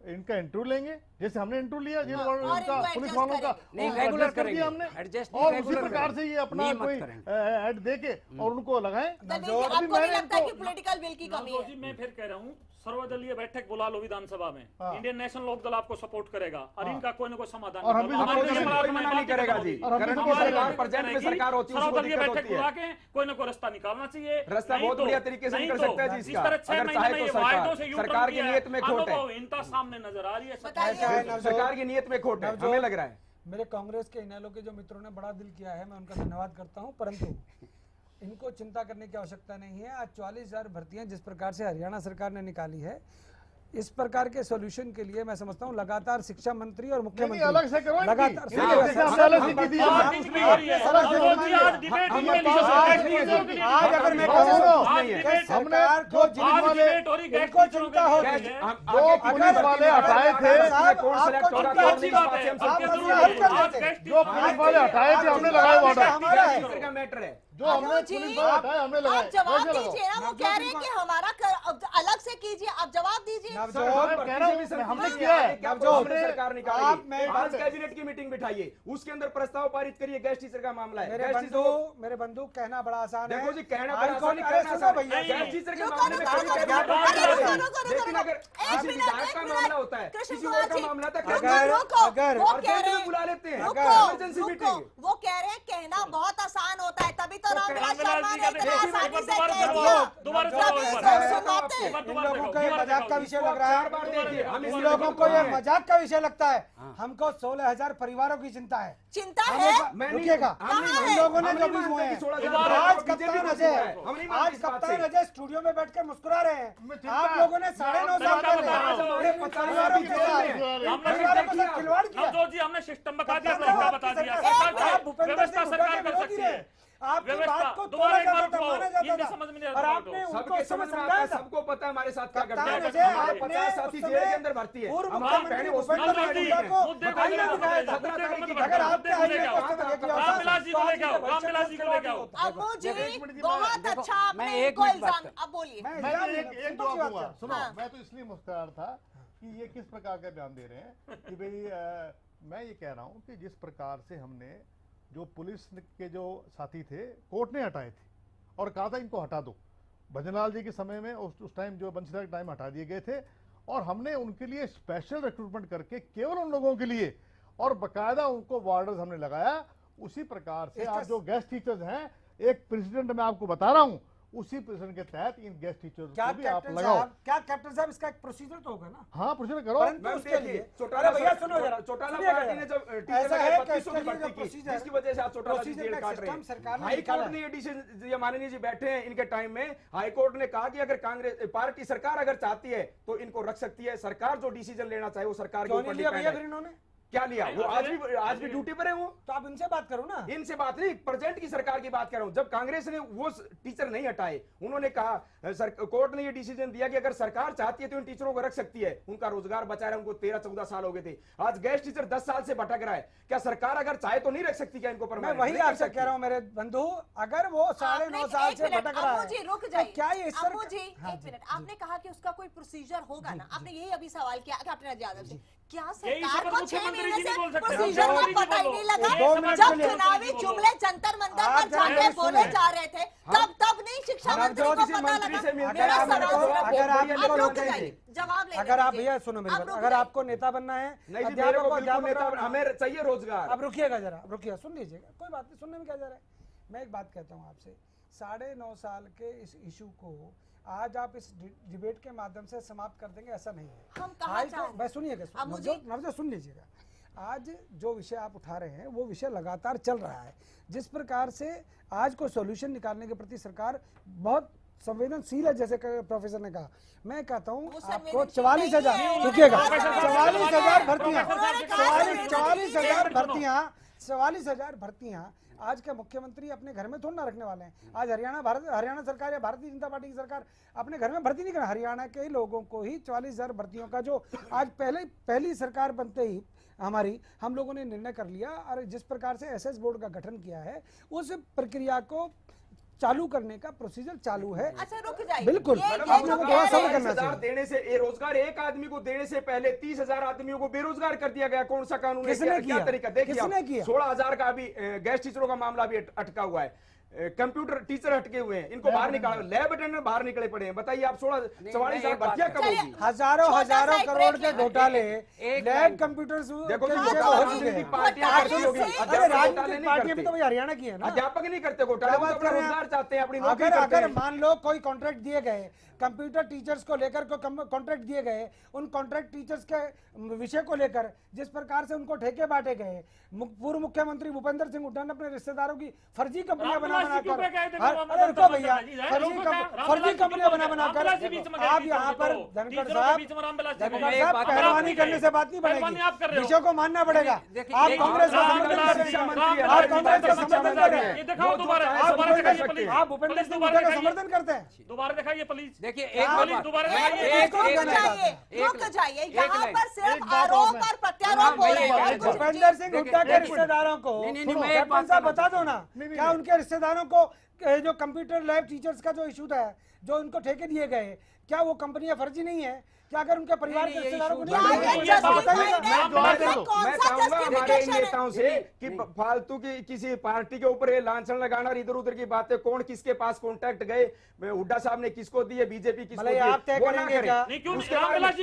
इनका इंटरव्यू लेंगे, जैसे हमने इंटरव्यू लिया जिन और का इनको पुलिस adjust वालों का, करेंगे। नहीं, वो रेगुलर adjust कर दिया करेंगे, हमने, adjust नहीं, और उसी रेगुलर प्रकार करेंगे। से ये अपना नियमित कोई करेंगे। ऐड देके और उनको लगाएं। आपको नहीं लगता कि पॉलिटिकल विल की कमी नवजोत जी, है? मैं फिर कह रहा हूँ, सर्वदलीय बैठक बुला लो विधानसभा में, हाँ। इंडियन नेशनल लोक दल आपको सपोर्ट करेगा, और इनका कोई ना कोई समाधान और हम भी निकालो। हमारे support लिए करेंगे। कोई मना नहीं करेगा जी। और हम भी करंट support की सरकार करेंगे। प्रेजेंट में सरकार होती है, उसको सर्वदलीय दिक्कत बैठक होती बुला है। के कोई ना कोई रास्ता निकालना चाहिए। रास्ता नहीं बहुत तो- बढ़िया तरीके से नहीं कर तो सकता है जी जिस इसका। तरह 6 अगर महीने चाहे में तो ये सरकार, वायदों से U-turn सरकार की किया है, नीयत में खोट है। अनुभवहीनता सामने नजर आ रही है। बताइए। सरकार की नीयत में खोट है, हमें लग रहा है। मेरे कांग्रेस के इनेलो के जो मित्रों ने बड़ा दिल किया है, मैं उनका धन्यवाद करता हूं, परंतु इनको चिंता करने की आवश्यकता नहीं है। आज 44,000 भर्तियां जिस प्रकार से हरियाणा सरकार ने निकाली है, इस प्रकार के सॉल्यूशन के लिए मैं समझता हूं लगातार शिक्षा मंत्री और मुख्यमंत्री अलग से करो इनकी। लगातार इनकी जैसे हमने अलग से की थी। आज डिबेट हो रही है। नवजोत जी, आज डिबेट हम इनके लिए आज है। नहीं है। आज अगर मैं आज कहूं आज नहीं है। डिबेट हमने जो आज पुलिस वाले डिबेट हो रही है, इनको चिंता हो गैस रही है। जो पुलिस वाले हटाए थे, कौन सेलेक्ट होगा, आपको कौन अच्छी नहीं, बात है। हम सबके आप जरूरी हल है। कर आज देते हैं। गैस जो पुलिस वाले हटाए थे हमने लगाया वो हटाए। हमारा है। टीचर का मैटर है। जो हमने अम्मू जी, पुलिस वाले हटाए हमने लगाए। आप जवाब कैसे लगाओ? दीजिए ना। वो कह रहे हैं कि हमारा अलग से कीजिए, आप जवाब दीजिए। मैं कह रहा हूं, हमने किया है। हमने सरकार निकाली। आप मैं आज कैबिनेट की मीटिंग बिठाइए, उसके अंदर प्रस्ताव पारित करिए, गैस टीचर का मामला है। मेरे गैस बंधु कहना बड़ा आसान है। देखो जी, कहना हाई बड़ा कोर्ट- आसान, अरे करना सुनो आसान भैया, है। गैस टीचर के रुको, मामले में रुको, कभी रुको, कैबिनेट रुको, नहीं रुको, करते। रुको, रुको, लेकिन अगर एक किसी मिनट, विधायक एक का मिनट। मामला होता है, कृष्ण किसी कुमार और का जी, मामला था, रुको, कैबिनेट रुको, अगर- वो और कह कैबिनेट रहे में बुला लेते हैं। रुको, इमरजेंसी रुको, मीटिंग। वो कह रहे हैं कहना बहुत आसान होता है, तभी तो रामविलास रामविलास शर्मा जी ने का इतना देखिए, आसानी एक बार से दोबारा कह दिखाओ, दिया। दोबारा तभी दिखाओ, तो एक बार। सुनाते हैं। इन लोगों को ये मजाक का विषय लग रहा चार बार देखिए, है। हम इन इस लोगों को ये है। मजाक का विषय लगता है। हमको 16,000 परिवारों की चिंता है। चिंता हमें है। मैं नहीं- रुकिएगा। हम नहीं- इन लोगों ने हम जो नहीं भी हुए मानते हैं, कि 16,000 दोबारा आज बीजेपी कप्तान को अजय है। हम नहीं मानते आज इस बात कप्तान से। अजय स्टूडियो में बैठ के मुस्कुरा रहे हैं। चिंता आप है। लोगों ने 9.5 साल चिंता पहले बताओ। अपने परिवारों के साथ हमने परिवारों के साथ खिलवाड़ किया। नवजोत जी, हमने सिस्टम बता दिया, कप्तान तरीका साहब बता की दिया। सरकार- सरकार आप भूपेंद्र व्यवस्था सिंह सरकार हुड्डा कर के सकती विरोधी है। हैं। आपकी व्यवस्था बात को दोबारा तोड़ा एक बार जाता था, उठाओ। माना जाता ये नहीं था। समझ में नहीं और आता आपने तो। उनको सबके उस समय समझ में आता समझाया है, था। सबको पता है हमारे साथ क्या करते कप्तान हैं। अजय, हमारे आपने 50 साथी उस जेल के समय अंदर भर्ती है। पूर्व हमारे मुख्यमंत्री बहनें भूपेंद्र हॉस्पिटल में नवजोत जी, हुड्डा को मुद्दे को आईना लेकर दिखाया था। मुद्दे को लेकर अगर आपके मुद्दे को हाईवे लेकर को इस तरह की अवस्था रामविलास जी को है, लेके आओ, तो आज रामविलास जी को लेके आओ। अम्मू जी, एक मिनट की बहुत बात- अच्छा आपने मैं एक इनको मिनट बात इल्जाम। अब बोलिए। मैं मैं इल्जाम एक नहीं, जवाब बात दूंगा। कर। सुनो, हाँ। मैं तो इसलिए मुस्कुरा था कि ये किस प्रकार का बयान दे रहे हैं कि भाई मैं ये कह रहा हूँ कि जिस प्रकार से हमने जो पुलिस के जो साथी थे कोर्ट ने हटाए थे और कहा था इनको हटा दो। भजनलाल जी के समय में उस टाइम जो बंशीलाल के टाइम हटा दिए गए थे और हमने उनके लिए स्पेशल रिक्रूटमेंट करके केवल उन लोगों के लिए और बकायदा उनको वार्डर्स हमने लगाया। उसी प्रकार से आप जो गेस्ट टीचर्स हैं, एक प्रेसिडेंट मैं आपको बता रहा हूँ, उसी प्रेसिडेंट के तहत इन गेस्ट टीचर्स क्या को भी आप कैप्टन लगाओ। साहब, क्या कैप्टन साहब, इसका एक प्रोसीजर तो होगा ना। हाँ, प्रोसीजर करो। परंतु मैम, उसके देखिए, लिए चौटाला अरे भैया सुनो जरा, चौटाला सुनिएगा पार्टी ने जरा। जब टीचर ऐसा का है कि 3200 इसके की लिए भर्ती जो की, प्रोसीजर जिसकी वजह से आप चौटाला जी प्रोसीजर जेल का काट रहे सिस्टम सरकार हैं। ने हाई निकाला कोर्ट ने ये डिसीजन, ये माननीय जी बैठे हैं इनके टाइम में, हाई कोर्ट ने कहा कि अगर कांग्रेस पार्टी सरकार अगर चाहती है तो इनको रख सकती है। सरकार जो डिसीजन लेना चाहे वो सरकार के क्यों ऊपर नहीं लिया डिपेंड भैया है। फिर इन्होंने? क्या लिया? वो आज भी ड्यूटी पर है वो। तो आप इनसे बात करो ना। इनसे बात नहीं, प्रेजेंट की सरकार की बात कर रहा हूं। जब कांग्रेस ने वो टीचर नहीं हटाए, उन्होंने कहा, कोर्ट ने ये डिसीजन दिया कि अगर सरकार चाहती है तो इन टीचरों को रख सकती है, उनका रोजगार बचा रहा है, उनको 13-14 साल हो गए थे। आज गेस्ट टीचर 10 साल से भटक रहा है, क्या सरकार अगर चाहे तो नहीं रख सकती क्या इनको? मैं वही आपसे कह रहा हूँ मेरे बंधु, अगर वो 9.5 साल से भटक रहा है, रुक जाइए, क्या ये अम्मू जी, एक मिनट, आपने कहा कि उसका कोई प्रोसीजर होगा ना, आपने यही अभी सवाल किया कैप्टन यादव से, क्या सरकार को 6 महीने से प्रोसीजर का पता ही नहीं लगा? जब चुनावी जुमले जंतर मंतर पर जाके बोले जा रहे थे, तब नहीं शिक्षा मंत्री को पता लगा? मेरा सवाल, जवाब ले, अगर आप भैया सुनो मेरी बात, अगर आपको नेता बनना है, हमें चाहिए रोजगार। अब रुकिएगा जरा, रुकिए, सुन लीजिएगा, कोई बात नहीं, सुनने में क्या जा रहा है। मैं एक बात कहता हूँ आपसे, 9.5 साल के इस इशू को आज आप इस डिबेट के माध्यम से समाप्त कर देंगे, ऐसा नहीं है। हम कहाँ चाह रहे हैं? सुनिएगा, नवजोत सुन लीजिएगा। आज जो विषय आप उठा रहे हैं वो विषय लगातार चल रहा है। जिस प्रकार से आज को सॉल्यूशन निकालने के प्रति सरकार बहुत संवेदनशील है, जैसे प्रोफेसर ने कहा, मैं कहता हूँ आपको 44,000, रुकिएगा, 44,000 भर्तियां, 44,000 भर्तियां आज के मुख्यमंत्री अपने घर में थोड़ा ना रखने वाले हैं। आज हरियाणा सरकार या भारतीय जनता पार्टी की सरकार अपने घर में भर्ती नहीं कर, हरियाणा के लोगों को ही 44,000 भर्तियों का जो आज पहली सरकार बनते ही हम लोगों ने निर्णय कर लिया, और जिस प्रकार से एसएस बोर्ड का गठन किया है, उस प्रक्रिया को चालू करने का प्रोसीजर चालू है। अच्छा रुक जाइए, बिल्कुल, आप लोगों को थोड़ा सब्र करना चाहिए। देने से रोजगार एक आदमी को देने से पहले 30,000 आदमियों को बेरोजगार कर दिया गया। कौन सा कानून है? क्या तरीका? देखिए 16,000 का अभी गेस्ट टीचरों का मामला भी अटका हुआ है। कंप्यूटर टीचर हटके हुए हैं, इनको बाहर निकाला, लैब अटेंडेंट बाहर निकले पड़े हैं। बताइए आप 44,000 भर्तियां कब होगी? हजारों करोड़ के घोटाले लैब कंप्यूटर्स देखो, राजनीतिक पार्टियां भी तो हरियाणा की है ना। अध्यापक नहीं करते घोटाले, रोजगार चाहते हैं अपनी नौकरी। अगर मान लो कोई कॉन्ट्रैक्ट दिए गए, कंप्यूटर टीचर्स को लेकर कॉन्ट्रैक्ट दिए गए, उन कॉन्ट्रैक्ट टीचर्स के विषय को लेकर जिस प्रकार से उनको ठेके बांटे गए, पूर्व मुख्यमंत्री भूपेंद्र सिंह हुड्डा ने अपने रिश्तेदारों की फर्जी कंपनियां बनाकर, अरे रुको भैया, फर्जी कंपनियां बनाकर आप यहाँ पर धनखड़ साहब पहलवानी करने से बात नहीं बनेगी, विषयों को मानना पड़ेगा। आप कांग्रेस का समर्थन करें, आप भूपेंद्र सिंह हुड्डा का समर्थन करते हैं। दोबारा दिखाइए प्लीज। देखिए रुक जाइए, यहाँ पर सिर्फ आरोप और प्रत्यारोप हो रहे हैं। भूपेंद्र सिंह हुड्डा के रिश्तेदारों को बता दो ना, क्या उनके रिश्तेदारों को जो कंप्यूटर लैब टीचर्स का जो इशू था, जो उनको ठेके दिए गए, क्या वो कंपनियां फर्जी नहीं है? क्या अगर उनके परिवार के रिश्तेदारों को मैं चाहूंगा हमारे इन नेताओं से कि फालतू की किसी पार्टी के ऊपर ये लांछन लगाना और इधर उधर की बातें, कौन किसके पास कॉन्टैक्ट गए, हुड्डा साहब ने किसको दिए, बीजेपी किसको दी, आप तय करेंगे क्या?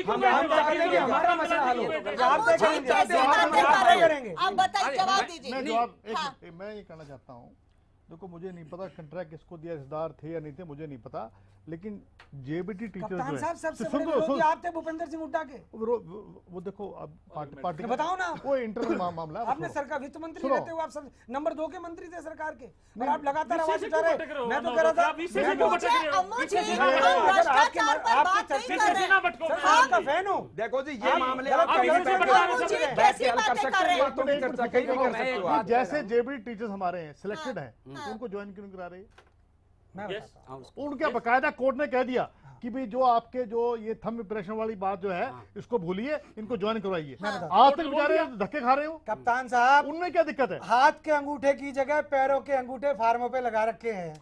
हमारा मसला हल हो। आप बताइए, जवाब दीजिए। मैं ये कहना चाहता हूँ, देखो मुझे नहीं पता कंट्रैक्ट किसको दिया, रिश्तेदार थे या नहीं थे, मुझे नहीं पता, लेकिन जेबीटी टीचर जो है, सबसे बड़े विरोधी आप थे भूपेंद्र सिंह हुड्डा के। वो देखो अब पार्टी बताओ ना, वो इंटरनल मामला है। आपने सरकार वित्त मंत्री रहते हुए आप सब नंबर 2 के मंत्री थे सरकार के, और आप लगातार आवाज उठा रहे। मैं तो कह रहा था आपका फैन हूँ। देखो जी, ये मामले जैसे जेबीटी टीचर्स हमारे हैं, सिलेक्टेड हैं, उनको ज्वाइन क्यों करा रहे हैं? उनके बकायदा कोर्ट ने कह दिया कि भाई जो आपके जो ये थंब इंप्रेशन वाली बात जो है, इसको भूलिए, इनको ज्वाइन करवाइए। आज तक बेचारे धक्के खा रहे हो। कप्तान साहब, उनमें क्या दिक्कत है? हाथ के अंगूठे की जगह पैरों के अंगूठे फार्मों पे लगा रखे हैं।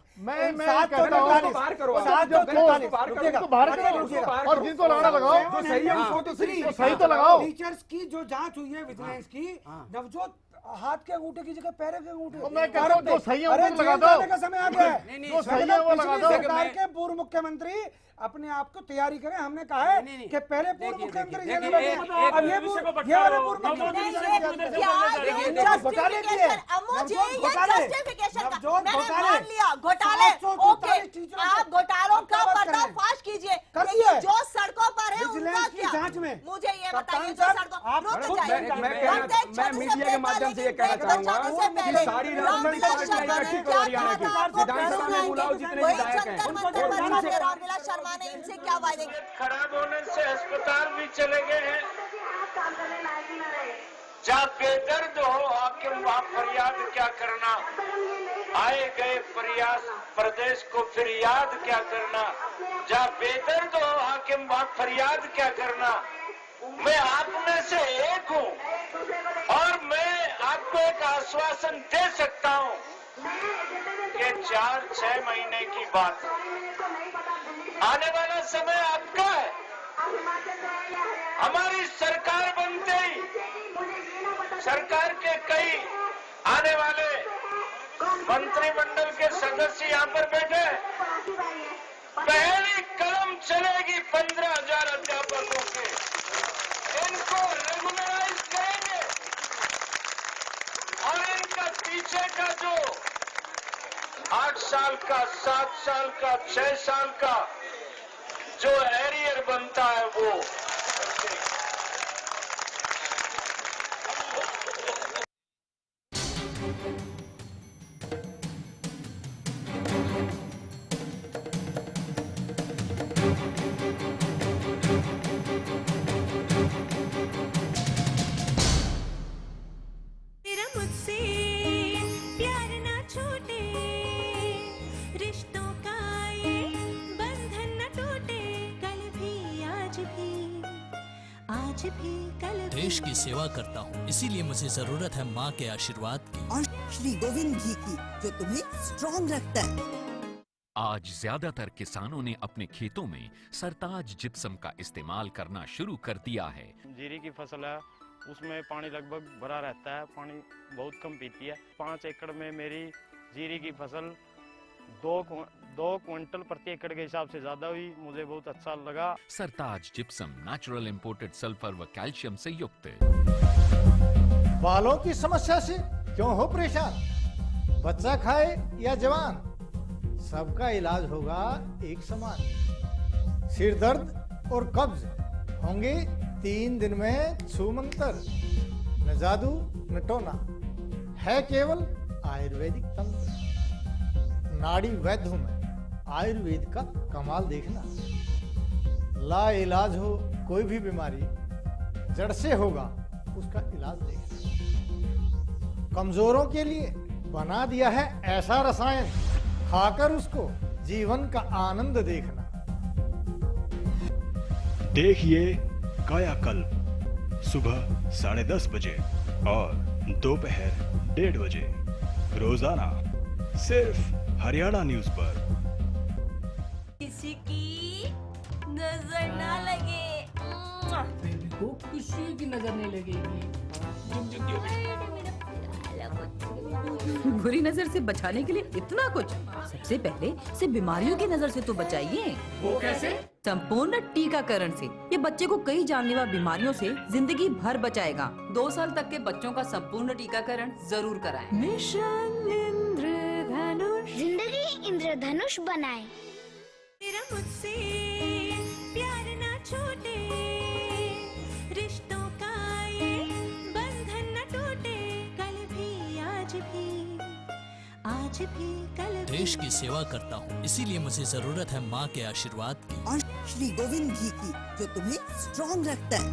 और जिनको लगाना लगाओ, सही तो लगाओ। टीचर्स की जो जांच हुई है विजिलेंस की, नवजोत हाथ के अंगूठे की जगह पैरों के अंगूठे, मैं कह रहा हूं, जो सही है वो लगा दो। का समय आ गया है। जो सही है वो लगा दो। सरकार के पूर्व मुख्यमंत्री अपने आप को तैयारी करें। हमने कहा है कि पहले पूर्व मुख्यमंत्री अब ये वाले पूर्व आप घोटालों का पर्दाफाश कीजिए, जो सड़कों पर है उनका जांच में मुझे ये बताइए, जो सड़कों मैं मीडिया के माध्यम से ये कहना चाहूंगा कि सारी राजनीतिक पार्टियां इकट्ठी करो हरियाणा की, विधानसभा में बुलाओ जितने विधायक हैं। रामविलास शर्मा ने इनसे क्या वायदे किए? खराब होने से अस्पताल भी चले गए हैं। जहाँ बेदर्द हो हाकिम वहाँ फरियाद क्या करना, आए गए प्रदेश को फिर याद क्या करना, जहाँ बेदर्द हो हाकिम वहाँ फरियाद क्या करना। मैं आप में से एक हूँ और मैं आपको एक आश्वासन दे सकता हूँ कि 4-6 महीने की बात, आने वाला समय आपका है। हमारी सरकार बनते ही सरकार के कई आने वाले मंत्रिमंडल के सदस्य यहाँ पर बैठे, पहली कलम चलेगी 15,000 अध्यापकों के, इनको रेगुलराइज करेंगे और इनका पीछे का जो 8 साल का, 7 साल का, 6 साल का जो एरियर बनता है वो देश की सेवा करता हूँ, इसीलिए मुझे जरूरत है माँ के आशीर्वाद की और श्री गोविंद घी की, जो तुम्हें स्ट्रॉन्ग रखता है। आज ज्यादातर किसानों ने अपने खेतों में सरताज जिप्सम का इस्तेमाल करना शुरू कर दिया है। जीरी की फसल है, उसमें पानी लगभग भरा रहता है, पानी बहुत कम पीती है। 5 एकड़ में मेरी जीरी की फसल 2 क्विंटल प्रति एकड़ के हिसाब से ज्यादा हुई, मुझे बहुत अच्छा लगा। सरताज जिप्सम नेचुरल इंपोर्टेड सल्फर व कैल्शियम से युक्त। बालों की समस्या से क्यों हो परेशान? बच्चा खाए या जवान, सबका इलाज होगा एक समान। सिर दर्द और कब्ज होंगे 3 दिन में छूमंतर। न जादू न टोना, है केवल आयुर्वेदिक तंत्र। नाड़ी वैद्य हूं मैं, आयुर्वेद का कमाल देखना। ला इलाज हो कोई भी बीमारी, जड़ से होगा उसका इलाज देखना। कमजोरों के लिए बना दिया है ऐसा रसायन, खाकर उसको जीवन का आनंद देखना। देखिए कायाकल्प सुबह 10:30 बजे और दोपहर 1:30 बजे रोजाना सिर्फ हरियाणा न्यूज पर। किसी की नजर ना लगे, को किसी की नजर नहीं लगेगी। बुरी नजर से बचाने के लिए इतना कुछ। सबसे पहले से बीमारियों की नजर से तो बचाइए। वो कैसे? संपूर्ण टीकाकरण से। ये बच्चे को कई जानलेवा बीमारियों से जिंदगी भर बचाएगा। 2 साल तक के बच्चों का संपूर्ण टीकाकरण जरूर कराएं। मिशन इंद्रधनुष, जिंदगी इंद्रधनुष बनाए। तेरा मुझसे प्यार ना छूटे, रिश्तों का ये बंधन न टूटे। कल भी आज भी कल भी। देश की सेवा करता हूँ, इसीलिए मुझे जरूरत है माँ के आशीर्वाद की और श्री गोविंद घी की, जो तुम्हें स्ट्रॉन्ग रखता है।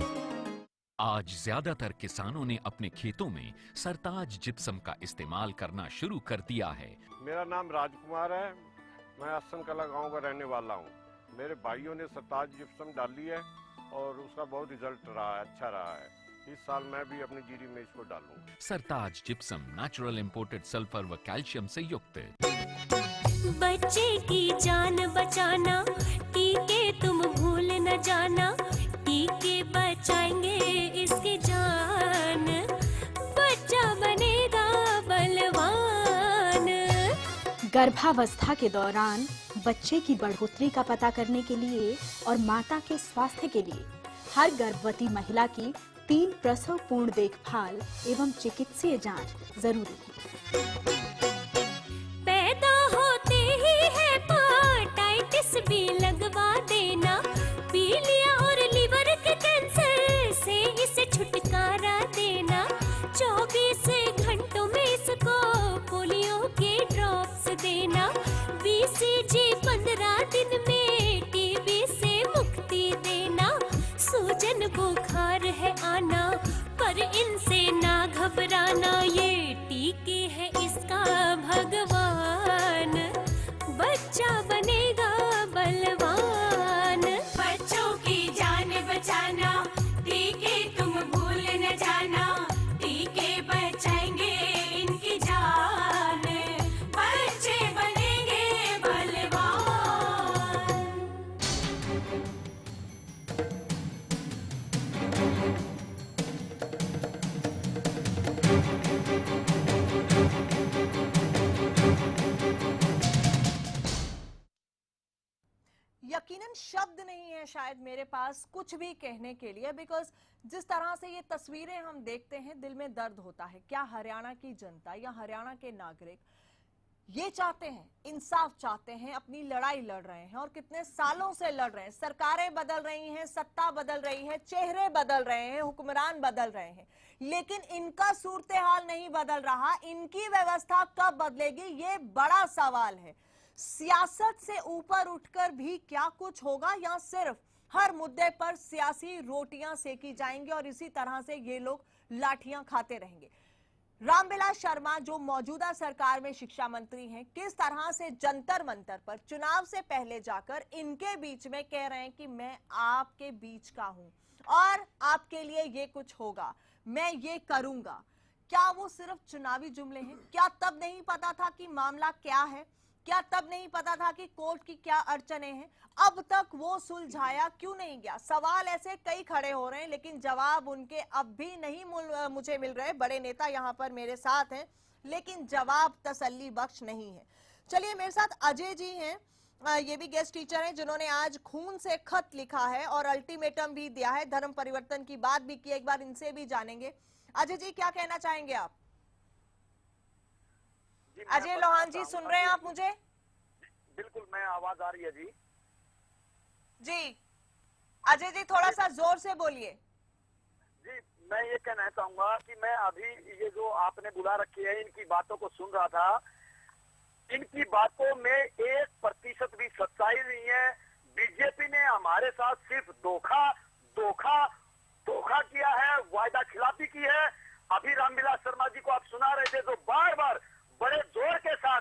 आज ज्यादातर किसानों ने अपने खेतों में सरताज जिप्सम का इस्तेमाल करना शुरू कर दिया है। मेरा नाम राजकुमार है, मैं असम कला गांव का रहने वाला हूं। मेरे भाइयों ने सरताज जिप्सम डाली है और उसका बहुत रिजल्ट रहा है, अच्छा रहा है। इस साल मैं भी अपनी जीरी में इसको डालूंगा। सरताज जिप्सम नेचुरल इंपोर्टेड सल्फर व कैल्शियम से युक्त। बच्चे की जान बचाना, टीके तुम भूल न जाना। टीके बचाएंगे इसकी जान, बच्चा बनेगा बलवान। गर्भावस्था के दौरान बच्चे की बढ़ोतरी का पता करने के लिए और माता के स्वास्थ्य के लिए हर गर्भवती महिला की 3 प्रसव पूर्ण देखभाल एवं चिकित्सीय जांच जरूरी है। पैदा होते ही हेपेटाइटिस भी लगवा देना। पीलिया और लीवर के कैंसर से इसे छुटकारा देना। 24 घंटों में इसको पोलियो के ड्रॉप्स देना। BCG 15 दिन में टीबी से मुक्ति देना। सूजन बुखार है आना, पर इनसे घबराना ये टीके है इसका भगवान, बच्चा बनेगा बलवान। बच्चों की जान बचाना, टीके तुम भूल न जाना, टीके बचाएंगे इनकी जान, बच्चे बनेंगे बलवान। यकीनन शब्द नहीं है शायद मेरे पास कुछ भी कहने के लिए, बिकॉज जिस तरह से ये तस्वीरें हम देखते हैं दिल में दर्द होता है। क्या हरियाणा की जनता या हरियाणा के नागरिक ये चाहते हैं, इंसाफ चाहते हैं, अपनी लड़ाई लड़ रहे हैं और कितने सालों से लड़ रहे हैं। सरकारें बदल रही हैं, सत्ता बदल रही है, चेहरे बदल रहे हैं, हुक्मरान बदल रहे हैं, लेकिन इनका सूरत हाल नहीं बदल रहा। इनकी व्यवस्था कब बदलेगी ये बड़ा सवाल है। सियासत से ऊपर उठकर भी क्या कुछ होगा या सिर्फ हर मुद्दे पर सियासी रोटियां सेकी जाएंगी और इसी तरह से ये लोग लाठियां खाते रहेंगे। रामविलास शर्मा जो मौजूदा सरकार में शिक्षा मंत्री हैं, किस तरह से जंतर मंतर पर चुनाव से पहले जाकर इनके बीच में कह रहे हैं कि मैं आपके बीच का हूं और आपके लिए ये कुछ होगा, मैं ये करूंगा। क्या वो सिर्फ चुनावी जुमले हैं? क्या तब नहीं पता था कि मामला क्या है? क्या तब नहीं पता था कि कोर्ट की क्या अड़चने हैं? अब तक वो सुलझाया क्यों नहीं गया? सवाल ऐसे कई खड़े हो रहे हैं, लेकिन जवाब उनके अब भी नहीं मुझे मिल रहे। बड़े नेता यहाँ पर मेरे साथ हैं, लेकिन जवाब तसल्ली बख्श नहीं है। चलिए, मेरे साथ अजय जी हैं, ये भी गेस्ट टीचर हैं जिन्होंने आज खून से खत लिखा है और अल्टीमेटम भी दिया है, धर्म परिवर्तन की बात भी की। एक बार इनसे भी जानेंगे। अजय जी, क्या कहना चाहेंगे आप? अजय लोहान जी, सुन रहे हैं आप मुझे? बिल्कुल, मैं आवाज आ रही है जी। जी अजय जी, थोड़ा सा जोर से बोलिए। जी, मैं ये कहना चाहूंगा कि मैं अभी ये जो आपने बुला रखी है इनकी बातों को सुन रहा था। इनकी बातों में 1% भी सच्चाई नहीं है। बीजेपी ने हमारे साथ सिर्फ धोखा किया है, वायदा खिलाफी की है। अभी रामविलास शर्मा जी को आप सुना रहे थे, जो बार बार बड़े जोर के साथ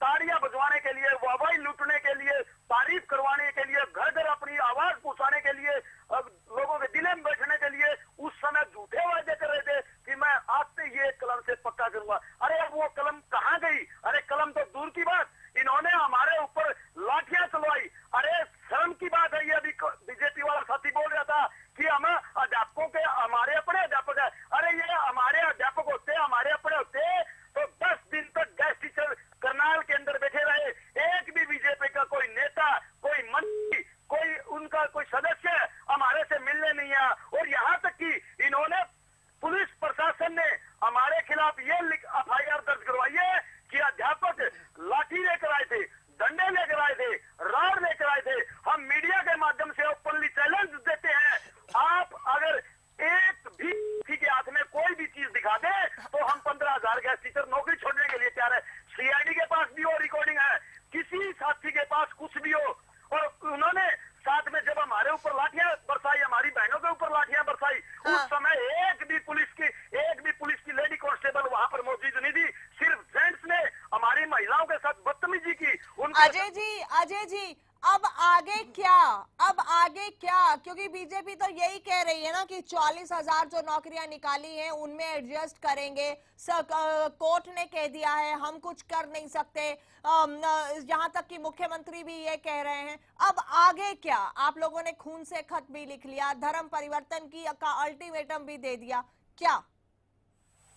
ताड़ियां बजवाने के लिए, वाहवाही लूटने के लिए, तारीफ करवाने के लिए, घर घर अपनी आवाज पहुंचाने के लिए, लोगों के दिले में बैठने के लिए उस समय झूठे वादे कर रहे थे कि मैं आज से ये कलम से पक्का करूंगा। अरे अब वो कलम कहाँ गई? अरे कलम तो दूर की बात, इन्होंने हमारे ऊपर लाठियां चलवाई। अरे शर्म की बात है। ये अभी बीजेपी वाला साथी बोल रहा था कि हम अध्यापकों के, हमारे अपने अध्यापक है। अरे ये हमारे अध्यापक होते, हमारे अपने होते तो 10 दिन तक गेस्ट टीचर करनाल के अंदर बैठे रहे। एक भी बीजेपी का कोई नेता, कोई मंत्री, कोई उनका कोई सदस्य हमारे से मिलने नहीं आया। और यहाँ तक कि इन्होंने, पुलिस प्रशासन ने हमारे खिलाफ ये FIR दर्ज करवाई है कि अध्यापक लाठी लेकर आए थे, डंडे लेकर आए थे, राड लेकर आए थे। हम मीडिया के माध्यम से ओपनली चैलेंज देते हैं, आप अगर एक भी किसी के हाथ में कोई भी चीज दिखा दे तो हम 15,000 गेस्ट टीचर नौकरी छोड़ने के लिए तैयार है। CID के पास भी वो रिकॉर्डिंग है, किसी साथी के पास कुछ भी हो। और उन्होंने साथ में जब हमारे ऊपर लाठियां बरसाई, हमारी बहनों के ऊपर लाठियां बरसाई, उस समय एक भी पुलिस की लेडी कांस्टेबल वहां पर मौजूद नहीं थी। सिर्फ जेंट्स ने हमारी महिलाओं के साथ बदतमीजी की। अजय जी, अब आगे क्या? क्योंकि बीजेपी तो यही कह रही है ना कि 40,000 जो नौकरियां निकाली हैं उनमें एडजस्ट करेंगे। कोर्ट ने कह दिया है हम कुछ कर नहीं सकते। यहाँ तक कि मुख्यमंत्री भी ये कह रहे हैं। अब आगे क्या? आप लोगों ने खून से खत भी लिख लिया, धर्म परिवर्तन का अल्टीमेटम भी दे दिया, क्या?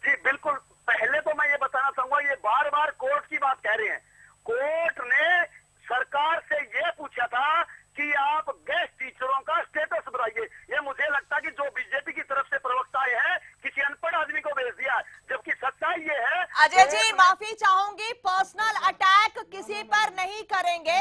जी बिल्कुल। पहले तो मैं ये बताना चाहूंगा, ये बार बार कोर्ट की बात कह रहे हैं। कोर्ट ने सरकार से ये पूछा था कि आप गेस्ट टीचरों का स्टेटस बढ़ाइए। ये मुझे लगता है कि जो बीजेपी की तरफ से प्रवक्ता है किसी अनपढ़ आदमी को भेज दिया, जबकि सच्चाई ये है। अजय जी, माफी चाहूंगी, पर्सनल अटैक किसी पर नहीं करेंगे।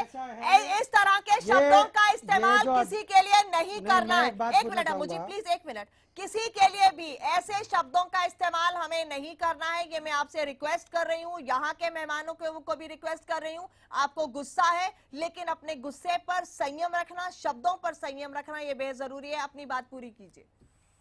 इस तरह के शब्दों का इस्तेमाल किसी के लिए नहीं करना है। एक मिनट मुझे प्लीज, एक मिनट। किसी के लिए भी ऐसे शब्दों का इस्तेमाल हमें नहीं करना है, ये मैं आपसे रिक्वेस्ट कर रही हूँ। यहाँ के मेहमानों को भी रिक्वेस्ट कर रही हूँ। आपको गुस्सा है, लेकिन अपने गुस्से पर संयम रखना, शब्दों पर संयम रखना, ये बेहद जरूरी है। अपनी बात पूरी कीजिए।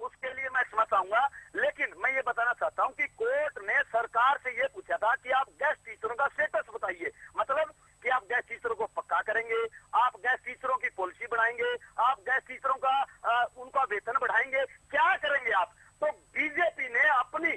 उसके लिए मैं क्षमा चाहूंगा। लेकिन मैं ये बताना चाहता हूँ कि कोर्ट ने सरकार से ये पूछा था कि आप गेस्ट टीचरों का स्टेटस बताइए, मतलब कि आप गेस्ट टीचरों को पक्का करेंगे, आप गेस्ट टीचरों की पॉलिसी बनाएंगे, आप गेस्ट टीचरों का उनका वेतन बढ़ाएंगे, क्या करेंगे आप? तो बीजेपी ने अपनी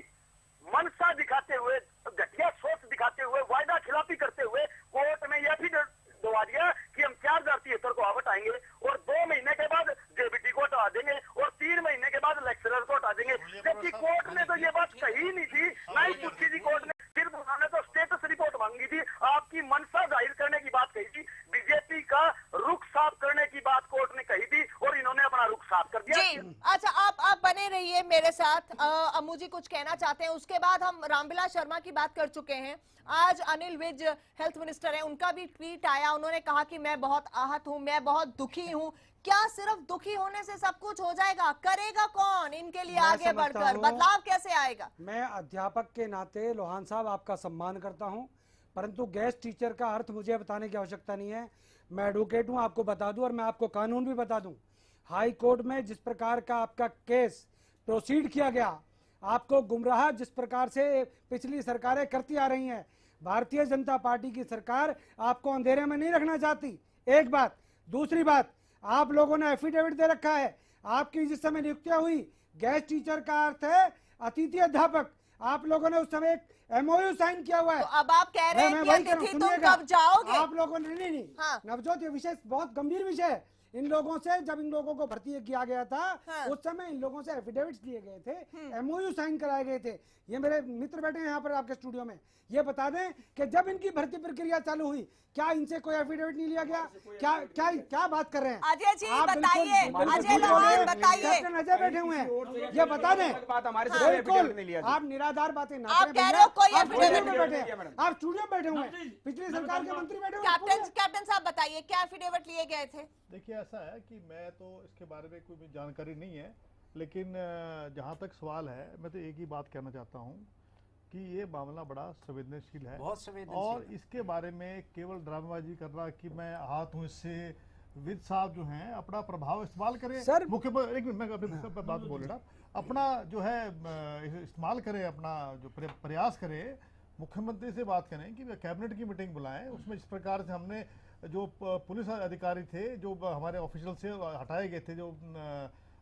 मनसा दिखाते हुए, घटिया सोच दिखाते हुए, वायदा खिलाफी करते हुए कोर्ट में यह भी दबा दिया कि हम 4073 को हटाएंगे और 2 महीने के बाद जेबीटी को हटा देंगे और 3 महीने के बाद लेक्चरर को हटा देंगे। जबकि कोर्ट ने तो ये बात कही नहीं थी, ना ही पूछी थी कोर्ट ने, सिर्फ उन्होंने तो स्टेटस रिपोर्ट मांगी थी, आपकी मनसा जाहिर करने की बात कही थी, बीजेपी का रुख साफ करने की बात कोर्ट ने कही थी और इन्होंने अपना रुख साफ कर दिया। जी अच्छा, आप बने रहिए मेरे साथ। अम्मू जी कुछ कहना चाहते हैं, उसके बाद हम रामविलास शर्मा की बात कर चुके हैं। आज अनिल विज हेल्थ मिनिस्टर है, उनका भी ट्वीट आया, उन्होंने कहा कि मैं बहुत आहत हूं, मैं बहुत दुखी हूं। क्या सिर्फ दुखी होने से सब कुछ हो जाएगा? करेगा कौन इनके लिए आगे बढ़कर? बदलाव कैसे आएगा? मैं अध्यापक के नाते लोहान साहब आपका सम्मान करता हूं, परंतु गेस्ट टीचर का अर्थ मुझे बताने की आवश्यकता नहीं है। मैं एडवोकेट हूं, आपको बता दूं और मैं आपको कानून भी बता दूं। हाई कोर्ट में जिस प्रकार का आपका केस प्रोसीड किया गया, आपको गुमराह जिस प्रकार से पिछली सरकारें करती आ रही हैं, भारतीय जनता पार्टी की सरकार आपको अंधेरे में नहीं रखना चाहती, एक बात। दूसरी बात, आप लोगों ने एफिडेविट दे रखा है, आपकी जिस समय नियुक्तियां हुई, गेस्ट टीचर का अर्थ है अतिथि अध्यापक। आप लोगों ने उस समय एक एमओयू साइन किया हुआ है। तो अब आप कह रहे हैं कि अतिथि तुम कब जाओगे? आप लोगों ने नहीं हाँ। नवजोत, ये विषय बहुत गंभीर विषय है। इन लोगों से, जब इन लोगों को भर्ती किया गया था, हाँ। उस समय इन लोगों से एफिडेविट्स दिए गए थे, एमओयू साइन कराए गए थे। ये मेरे मित्र बैठे हैं यहाँ पर आपके स्टूडियो में, ये बता दें कि जब इनकी भर्ती प्रक्रिया चालू हुई, क्या इनसे कोई एफिडेविट नहीं लिया गया? क्या क्या क्या बात कर रहे हैं? अजय जी बताइए, अजय लोहान बताइए। कैप्टन अजय बैठे हुए हैं, ये बता दें। बात हमारे से बिल्कुल, आप निराधार बातें ना आप करें कह रहे हो कोई आप स्टूडियो एफिडेविट में बैठे हैं, आप स्टूडियो में बैठे हुए हैं, पिछली सरकार के मंत्री बैठे हुए हैं। कैप्टन साहब बताइए, क्या एफिडेविट लिए गए थे? देखिए ऐसा है कि मैं तो इसके बारे में कोई भी जानकारी नहीं है, लेकिन जहाँ तक सवाल है, मैं तो एक ही बात कहना चाहता हूँ कि ये मामला बड़ा संवेदनशील है, बहुत संवेदनशील और है। इसके बारे में केवल ड्रामेबाजी करना कि मैं आहत हूँ इससे, विद साहब जो हैं अपना प्रभाव इस्तेमाल करें। सर मुख्यमंत्री, एक मिनट मैं अपनी बात बोल रहा, अपना जो है इस्तेमाल करें, अपना जो प्रयास करें, मुख्यमंत्री से बात करें कि कैबिनेट की मीटिंग बुलाएं। उसमें जिस प्रकार से हमने जो पुलिस अधिकारी थे, जो हमारे ऑफिशियल से हटाए गए थे, जो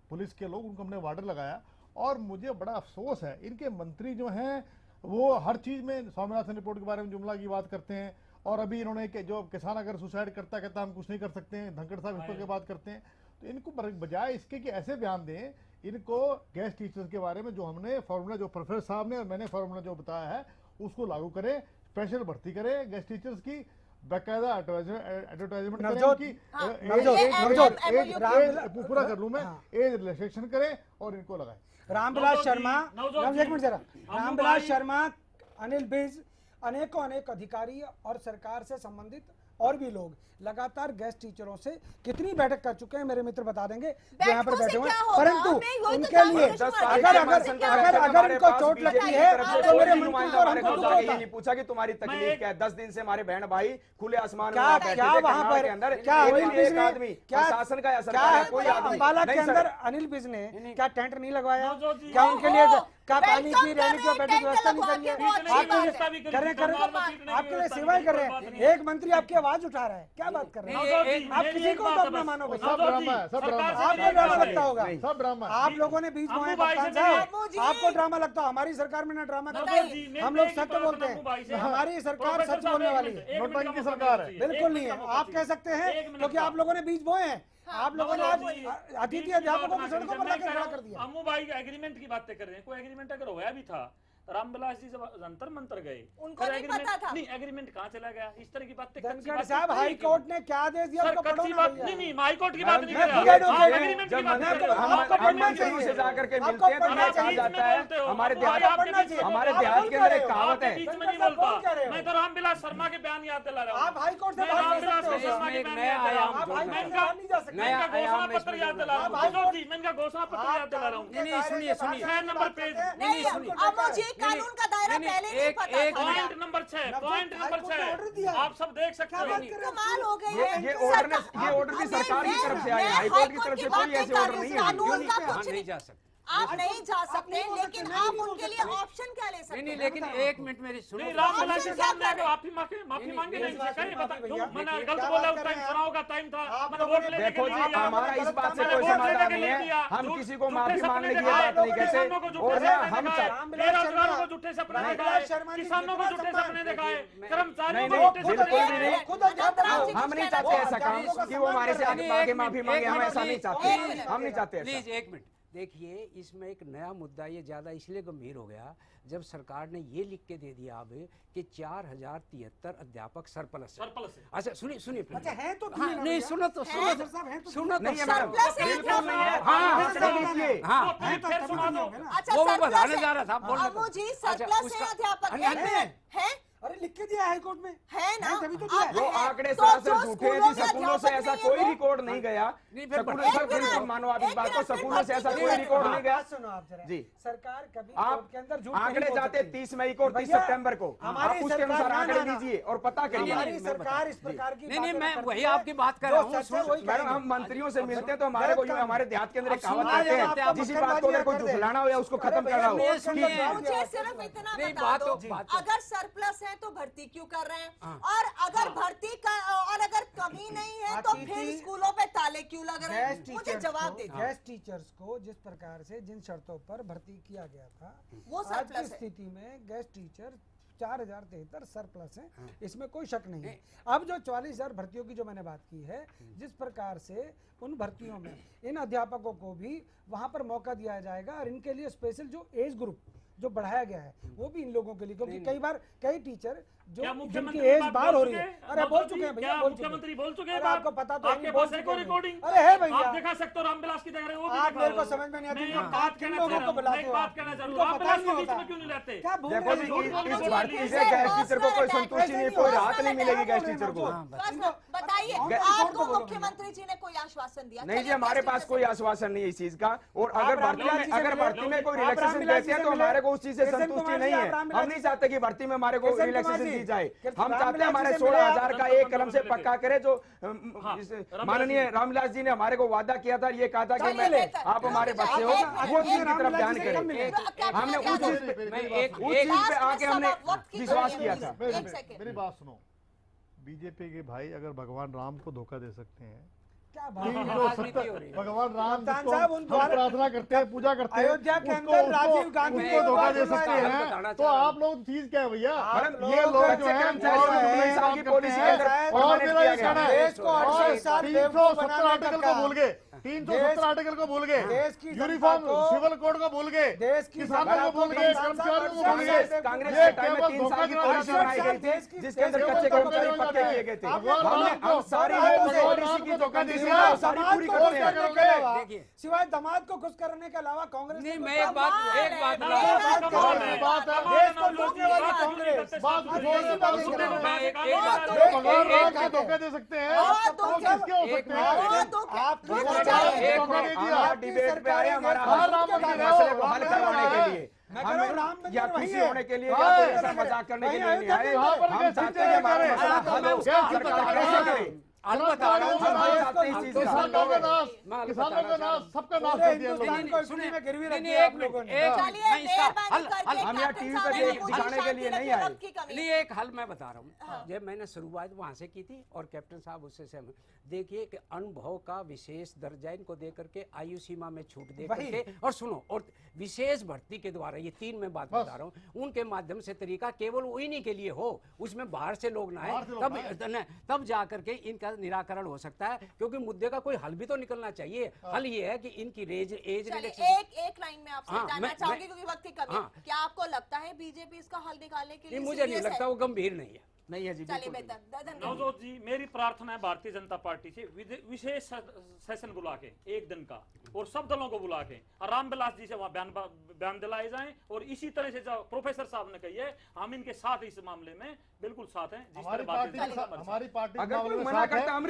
पुलिस के लोग, उनको हमने वार्डर लगाया। और मुझे बड़ा अफसोस है, इनके मंत्री जो हैं वो हर चीज़ में स्वामीनाथन रिपोर्ट के बारे में जुमला की बात करते हैं, और अभी इन्होंने जो किसान अगर सुसाइड करता कहता हम कुछ नहीं कर सकते हैं, धनखड़ साहब इस पर की बात करते हैं। तो इनको बजाय इसके कि ऐसे बयान दें, इनको गेस्ट टीचर्स के बारे में जो हमने फॉर्मूला, जो प्रोफेसर साहब ने और मैंने फॉर्मूला जो बताया है, उसको लागू करें, स्पेशल भर्ती करें गेस्ट टीचर्स की, बाकायदा एडवर्टाइजमेंट पूरा कर लूं मैं, एज रिलैक्सेशन करें और इनको लगाएं। रामविलास शर्मा, एक मिनट जरा, रामविलास शर्मा, अनिल विज, अनेक अधिकारी और सरकार से संबंधित और भी लोग लगातार गेस्ट टीचरों से कितनी बैठक कर चुके हैं, मेरे मित्र बता देंगे जो यहाँ पर बैठे हुए हैं। परंतु उनके लिए अगर इनको चोट लगती है तो मेरे मंत्री और हमको दुख होता है। पूछा कि तुम्हारी तकलीफ क्या है? 10 दिन से हमारे बहन भाई खुले आसमान क्या वहाँ पर क्या अनिल विज ने, क्या शासन का सरकार, कोई अम्बाला के अंदर अनिल विज ने क्या टेंट नहीं लगवाया? क्या उनके लिए क्या पानी की, रहने की, बैठने की व्यवस्था नहीं करी है? आपके लिए सेवाएं कर रहे हैं, एक मंत्री आपकी आवाज उठा रहा है, क्या बात कर रहे हैं? आप किसी को तो अपना मानो भाई, सब ड्रामा है, सब ड्रामा है, आपको ड्रामा लगता होगा, सब ड्रामा है। आप लोगों ने बीच बोए कप्तान साहब, आपको ड्रामा लगता हो, हमारी सरकार में ना ड्रामा करते हैं, हम लोग सत्य बोलते हैं, हमारी सरकार सच बोलने वाली है, नोटबंदी की सरकार है। बिल्कुल नहीं है, आप कह सकते हैं क्योंकि आप लोगों ने बीज बोए हैं, आप लोगों ने आज अतिथि अध्यापकों को सड़कों पर लाकर खड़ा कर दिया। अम्मू भाई एग्रीमेंट की बातें कर रहे हैं, कोई एग्रीमेंट अगर होया भी था, रामविलास जी जब जंतर मंतर गए, उनको नहीं पता था। नहीं एग्रीमेंट कहाँ चला गया? इस तरह की बातें धनखड़ साहब, हाई कोर्ट ने क्या आदेश दिया? सर कच्ची बात नहीं, हाई कोर्ट की बात नहीं कर एग्रीमेंट की बात कर रहा हूं। आपको पढ़ना चाहिए, से जाकर के मिलते हैं तो क्या कहा जाता है, हमारे देहात के अंदर एक कहावत है। मैं तो रामविलास शर्मा के बयान याद दिला रहा हूँ। आप हाई कोर्ट से बात कर सकते हो, आप हाई कोर्ट से बात नहीं जा सकते। मैं घोषणा पत्र याद दिला रहा हूँ, मैं घोषणा पत्र याद दिला रहा हूँ। नहीं सुनिए 6 नंबर पेज, अम्मू जी कानून का दायरा पहले नहीं पता था। पॉइंट नंबर 6 आप सब देख सकते हो। कमाल हो गई है, ये ऑर्डर भी सरकार की तरफ से आया, हाई कोर्ट की तरफ से कोई ऐसे ऑर्डर नहीं है। कानून का कुछ नहीं जा सकते। आप नहीं जा सकते, लेकिन आप उनके लिए ऑप्शन क्या ले सकते हैं? नहीं, लेकिन एक मिनट मेरी सुनो। रामविलास के सामने आके माफी मांगे नहीं कहीं बता मैंने गलत बोला, उस टाइम चुनाव का टाइम था, मैंने वोट लेने देखो जी, हमारा इस बात से कोई समाधान नहीं है, हम किसी को माफी मांगने की बात नहीं कहते। और हम बेरोजगारों को झूठे सपने दिखाए, किसानों को झूठे सपने दिखाए, कर्मचारियों को झूठे सपने दिखाए। हम नहीं चाहते ऐसा काम कि वो हमारे से आगे माफी मांगे, हम ऐसा नहीं चाहते, हम नहीं चाहते। प्लीज एक मिनट देखिए, इसमें एक नया मुद्दा ये ज्यादा इसलिए गंभीर हो गया जब सरकार ने ये लिख के दे दिया अब कि 4073 अध्यापक सरप्लस है। अच्छा सुनिए अच्छा है तो नहीं सुनो तो सुनो तो नहीं है मैडम, बिल्कुल नहीं है। हाँ वो मैं बताने जा रहा था, बोलने अम्मू जी सरप्लस है अध्यापक है? अरे लिख के दिया हाईकोर्ट में है ना? तभी तो दिया। वो आंकड़े सरासर झूठे हैं जी, स्कूलों से ऐसा कोई रिकॉर्ड नहीं गया। बिल्कुल मानो आप इस बात को, स्कूलों से ऐसा कोई रिकॉर्ड नहीं गया। सुनो आप जरा जी, सरकार कभी आप के अंदर झूठ आंकड़े नहीं बोल जाते सकती। 30 मई को और 30 सितंबर को, आप उसके अनुसार आंकड़े दीजिए और पता करिए। हमारी सरकार इस प्रकार की नहीं मैं वही आपकी बात कर रहा हूँ। मैडम हम मंत्रियों से मिलते हैं तो हमारे को हमारे देहात के अंदर एक कहावत कहते हैं, जिस बात को अगर कोई झुठलाना हो या उसको खत्म करना हो। मुझे सिर्फ इतना बता दो, अगर सरप्लस है तो भर्ती क्यों कर रहे हैं, और अगर भर्ती का और अगर कमी नहीं है तो फिर स्कूलों पे ताले क्यों लग रहे हैं? मुझे जवाब दे। गेस्ट टीचर्स को जिस प्रकार से जिन शर्तों पर भर्ती किया गया था, वो आज की स्थिति में गेस्ट टीचर 4073 सरप्लस है, इसमें कोई शक नहीं है। अब जो 44,000 भर्तियों की जो मैंने बात की है, जिस प्रकार से उन भर्तियों में इन अध्यापकों को भी वहां पर मौका दिया जाएगा और इनके लिए स्पेशल जो एज ग्रुप जो बढ़ाया गया है वो भी इन लोगों के लिए, क्योंकि कई बार कई टीचर जो जिनकी एज बाहर हो रही है। अरे बोल चुके हैं भैया, मुख्यमंत्री बोल चुके हैं, आपको पता तो आपके पास है कोई रिकॉर्डिंग? अरे है भैया, आप दिखा सकते हो रामविलास की जगह वो भी आप मेरे को समझ में नहीं आती, बात कहना लोगों को बुलाते हो, बात कहना जरूर, उनको पता रामविलास नहीं को बीच होता में क्यों नहीं लाते? क्या भूल देखो जी, इस भर्ती से गैस टीचर को कोई संतुष्टि नहीं, कोई राहत नहीं मिलेगी गैस टीचर को। बताइए, आपको मुख्यमंत्री जी ने कोई आश्वासन दिया? नहीं जी, हमारे पास कोई आश्वासन नहीं है इस चीज का। और अगर भर्ती में कोई रिलैक्सेशन देते हैं तो हमारे को उस चीज से संतुष्टि नहीं है। हम नहीं चाहते कि भर्ती में हमारे को रिलैक्सेशन दी जाए। हम चाहते हैं हमारे 16,000 का एक कलम से पक्का करे, जो माननीय रामविलास जी ने हमारे को वादा किया था, ये कहा था कि आप हमारे बच्चे हो, वो चीज की तरफ ध्यान करें। हमने उस चीज पे आके हमने विश्वास किया था। मेरी बात सुनो, बीजेपी के भाई अगर भगवान राम को धोखा दे सकते हैं, क्या भगवान राम साहब उन प्रार्थना करते हैं, पूजा करते हैं, अयोध्या के अंदर राजीव गांधी को धोखा दे सकते हैं, तो आप लोग चीज क्या है भैया? ये लोग जो है और मेरा ये कहना है, 370 आर्टिकल को भूल गए, 370 आर्टिकल को भूल गए, यूनिफॉर्म सिविल कोड को भूल गए, किसानों को भूल गए, कर्मचारियों को भूल गए। कांग्रेस के टाइम में 3 साल की पॉलिसी बनाई गई थी जिसके अंदर कच्चे कर्मचारी पक्के किए गए थे। हम सारी पॉलिसी की जो कंडीशन है वो सारी पूरी करते हैं। सिवाय दामाद को खुश करने के अलावा कांग्रेस नहीं, मैं एक बात धोखा दे सकते हैं, डिबेट पे आए हमारा मसले को हल करवाने के लिए, या खुशी होने के लिए या कोई ऐसा मजाक करने के लिए नहीं आए। हम चाहते हैं हमारा मसला हल हो, सरकार कैसे करे। किसानों का नाश, सबका नाश कर दिया लोगों ने। हम यहाँ टीवी पे दिखाने के लिए नहीं आए। नहीं, एक हल मैं बता रहा हूँ। जब मैंने शुरुआत वहां से की थी और कैप्टन साहब उससे सहमत, देखिए कि अनुभव का विशेष दर्जा इनको दे करके आयु सीमा में छूट दे करके, और सुनो, और विशेष भर्ती के द्वारा, ये 3 में बात बता रहा हूँ, उनके माध्यम से तरीका केवल उन्हीं के लिए हो, उसमें बाहर से लोग ना आए, तब जा करके इनका निराकरण हो सकता है। क्योंकि मुद्दे का कोई हल भी तो निकलना चाहिए। हल ये है कि इनकी एज एक लाइन में आपसे जानना चाहूंगी क्योंकि वक्त की कमी है। क्या आपको लगता है बीजेपी इसका हल निकालने के लिए? मुझे नहीं लगता, वो गंभीर नहीं है। नहीं है जी, नवजोत जी, मेरी प्रार्थना है भारतीय जनता पार्टी से विशेष सेशन बुला के 1 दिन का, और सब दलों को बुला के, और रामविलास जी से वहाँ बयान दिलाए जाएं, और इसी तरह से जो प्रोफेसर साहब ने कही है, हम इनके साथ इस मामले में बिल्कुल साथ हैं। हमारी पार्टी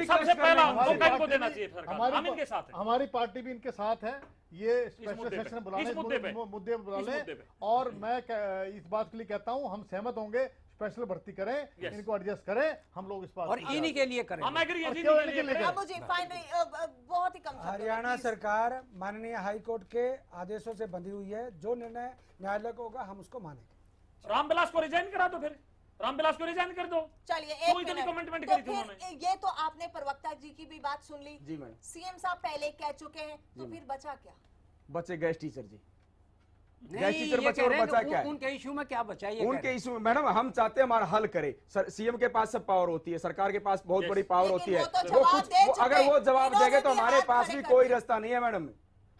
सबसे पहला मौका इनको देना चाहिए सरकार, हम इनके साथ हैं। हमारी पार्टी भी इनके साथ है। ये स्पेशल सेशन बुलाने, मुद्दे बुला लें, और मैं इस बात के लिए कहता हूँ हम सहमत होंगे स्पेशल भर्ती करें, इनको एडजस्ट करें, हम लोग इस बात और इन्हीं के लिए करें। बहुत ही कम। हरियाणा सरकार माननीय हाई कोर्ट के आदेशों से बंधी हुई है, जो निर्णय न्यायालय को होगा हम उसको मानेंगे। रामविलास को रिजाइन करा दो, फिर रामविलास को रिजाइन कर दो। चलिए तो इतनी कमिटमेंट करी थी उन्होंने। ये तो आपने प्रवक्ता जी की भी बात सुन ली जी मैडम। सीएम साहब पहले कह चुके हैं, तो फिर बचा क्या? बचे गैस टीचर जी, नहीं, गैस टीचर ये बचे कह और रहे हैं बचा कि क्या है? उनके इशू में क्या बचा? ये उनके इशू में मैडम हम चाहते हैं हमारा हल करे। सीएम के पास सब पावर होती है, सरकार के पास बहुत बड़ी पावर होती है। अगर वो जवाब देंगे तो हमारे पास भी कोई रास्ता नहीं है मैडम,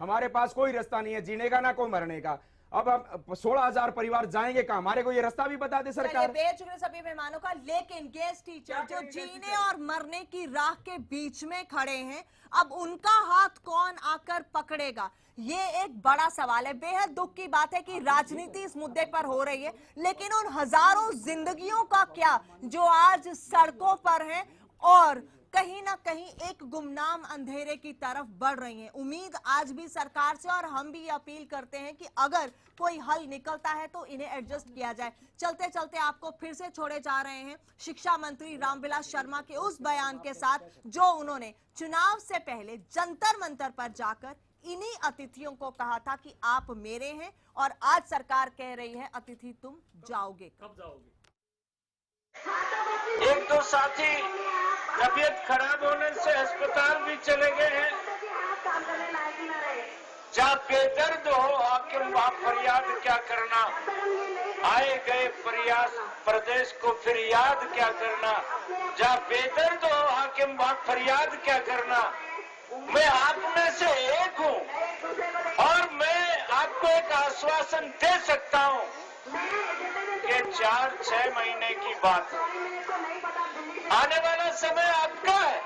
हमारे पास कोई रास्ता नहीं है जीने का ना कोई मरने का। अब हम 16,000 परिवार जाएंगे कहाँ? हमारे को ये रास्ता भी बता दे सरकार। बेच रहे सभी मेहमानों का, लेकिन गेस्ट टीचर जो जीने और मरने की राह के बीच में खड़े हैं, अब उनका हाथ कौन आकर पकड़ेगा, ये एक बड़ा सवाल है। बेहद दुख की बात है कि राजनीति इस मुद्दे पर हो रही है, लेकिन उन हजारों जिंदगियों का क्या जो आज सड़कों पर हैं और कहीं ना कहीं एक गुमनाम अंधेरे की तरफ बढ़ रही हैं। उम्मीद आज भी सरकार से, और हम भी अपील करते हैं कि अगर कोई हल निकलता है तो इन्हें एडजस्ट किया जाए। चलते चलते आपको फिर से छोड़े जा रहे हैं शिक्षा मंत्री रामविलास शर्मा के उस बयान के साथ, जो उन्होंने चुनाव से पहले जंतर मंतर पर जाकर इन्हीं अतिथियों को कहा था कि आप मेरे हैं, और आज सरकार कह रही है अतिथि तुम जाओगे। कब जाओगे? एक दो साथी तबीयत खराब होने से अस्पताल भी चले गए हैं। जहाँ बेदर्द हो हाकिम वहाँ फरियाद क्या करना, आए गए प्रयास प्रदेश को फिर याद क्या करना। जहाँ बेदर्द हो हाकिम वहाँ फरियाद क्या करना। मैं आप में से एक हूँ और मैं आपको एक आश्वासन दे सकता हूँ कि 4-6 महीने की बात, आने वाला समय आपका है।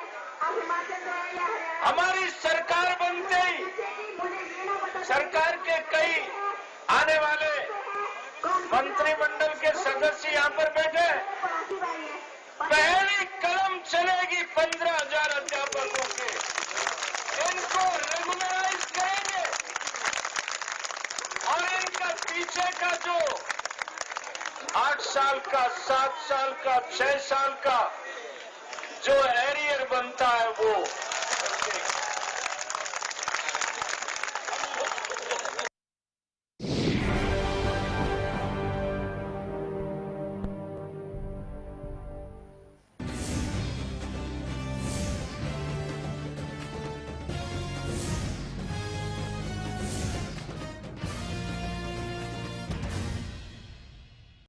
हमारी सरकार बनते ही सरकार के कई आने वाले मंत्रिमंडल के सदस्य यहाँ पर बैठे हैं। पहली कलम चलेगी 15,000 अध्यापकों के, इनको रेगुलराइज करेंगे और इनका पीछे का जो 8 साल का, 7 साल का, 6 साल का जो एरियर बनता है वो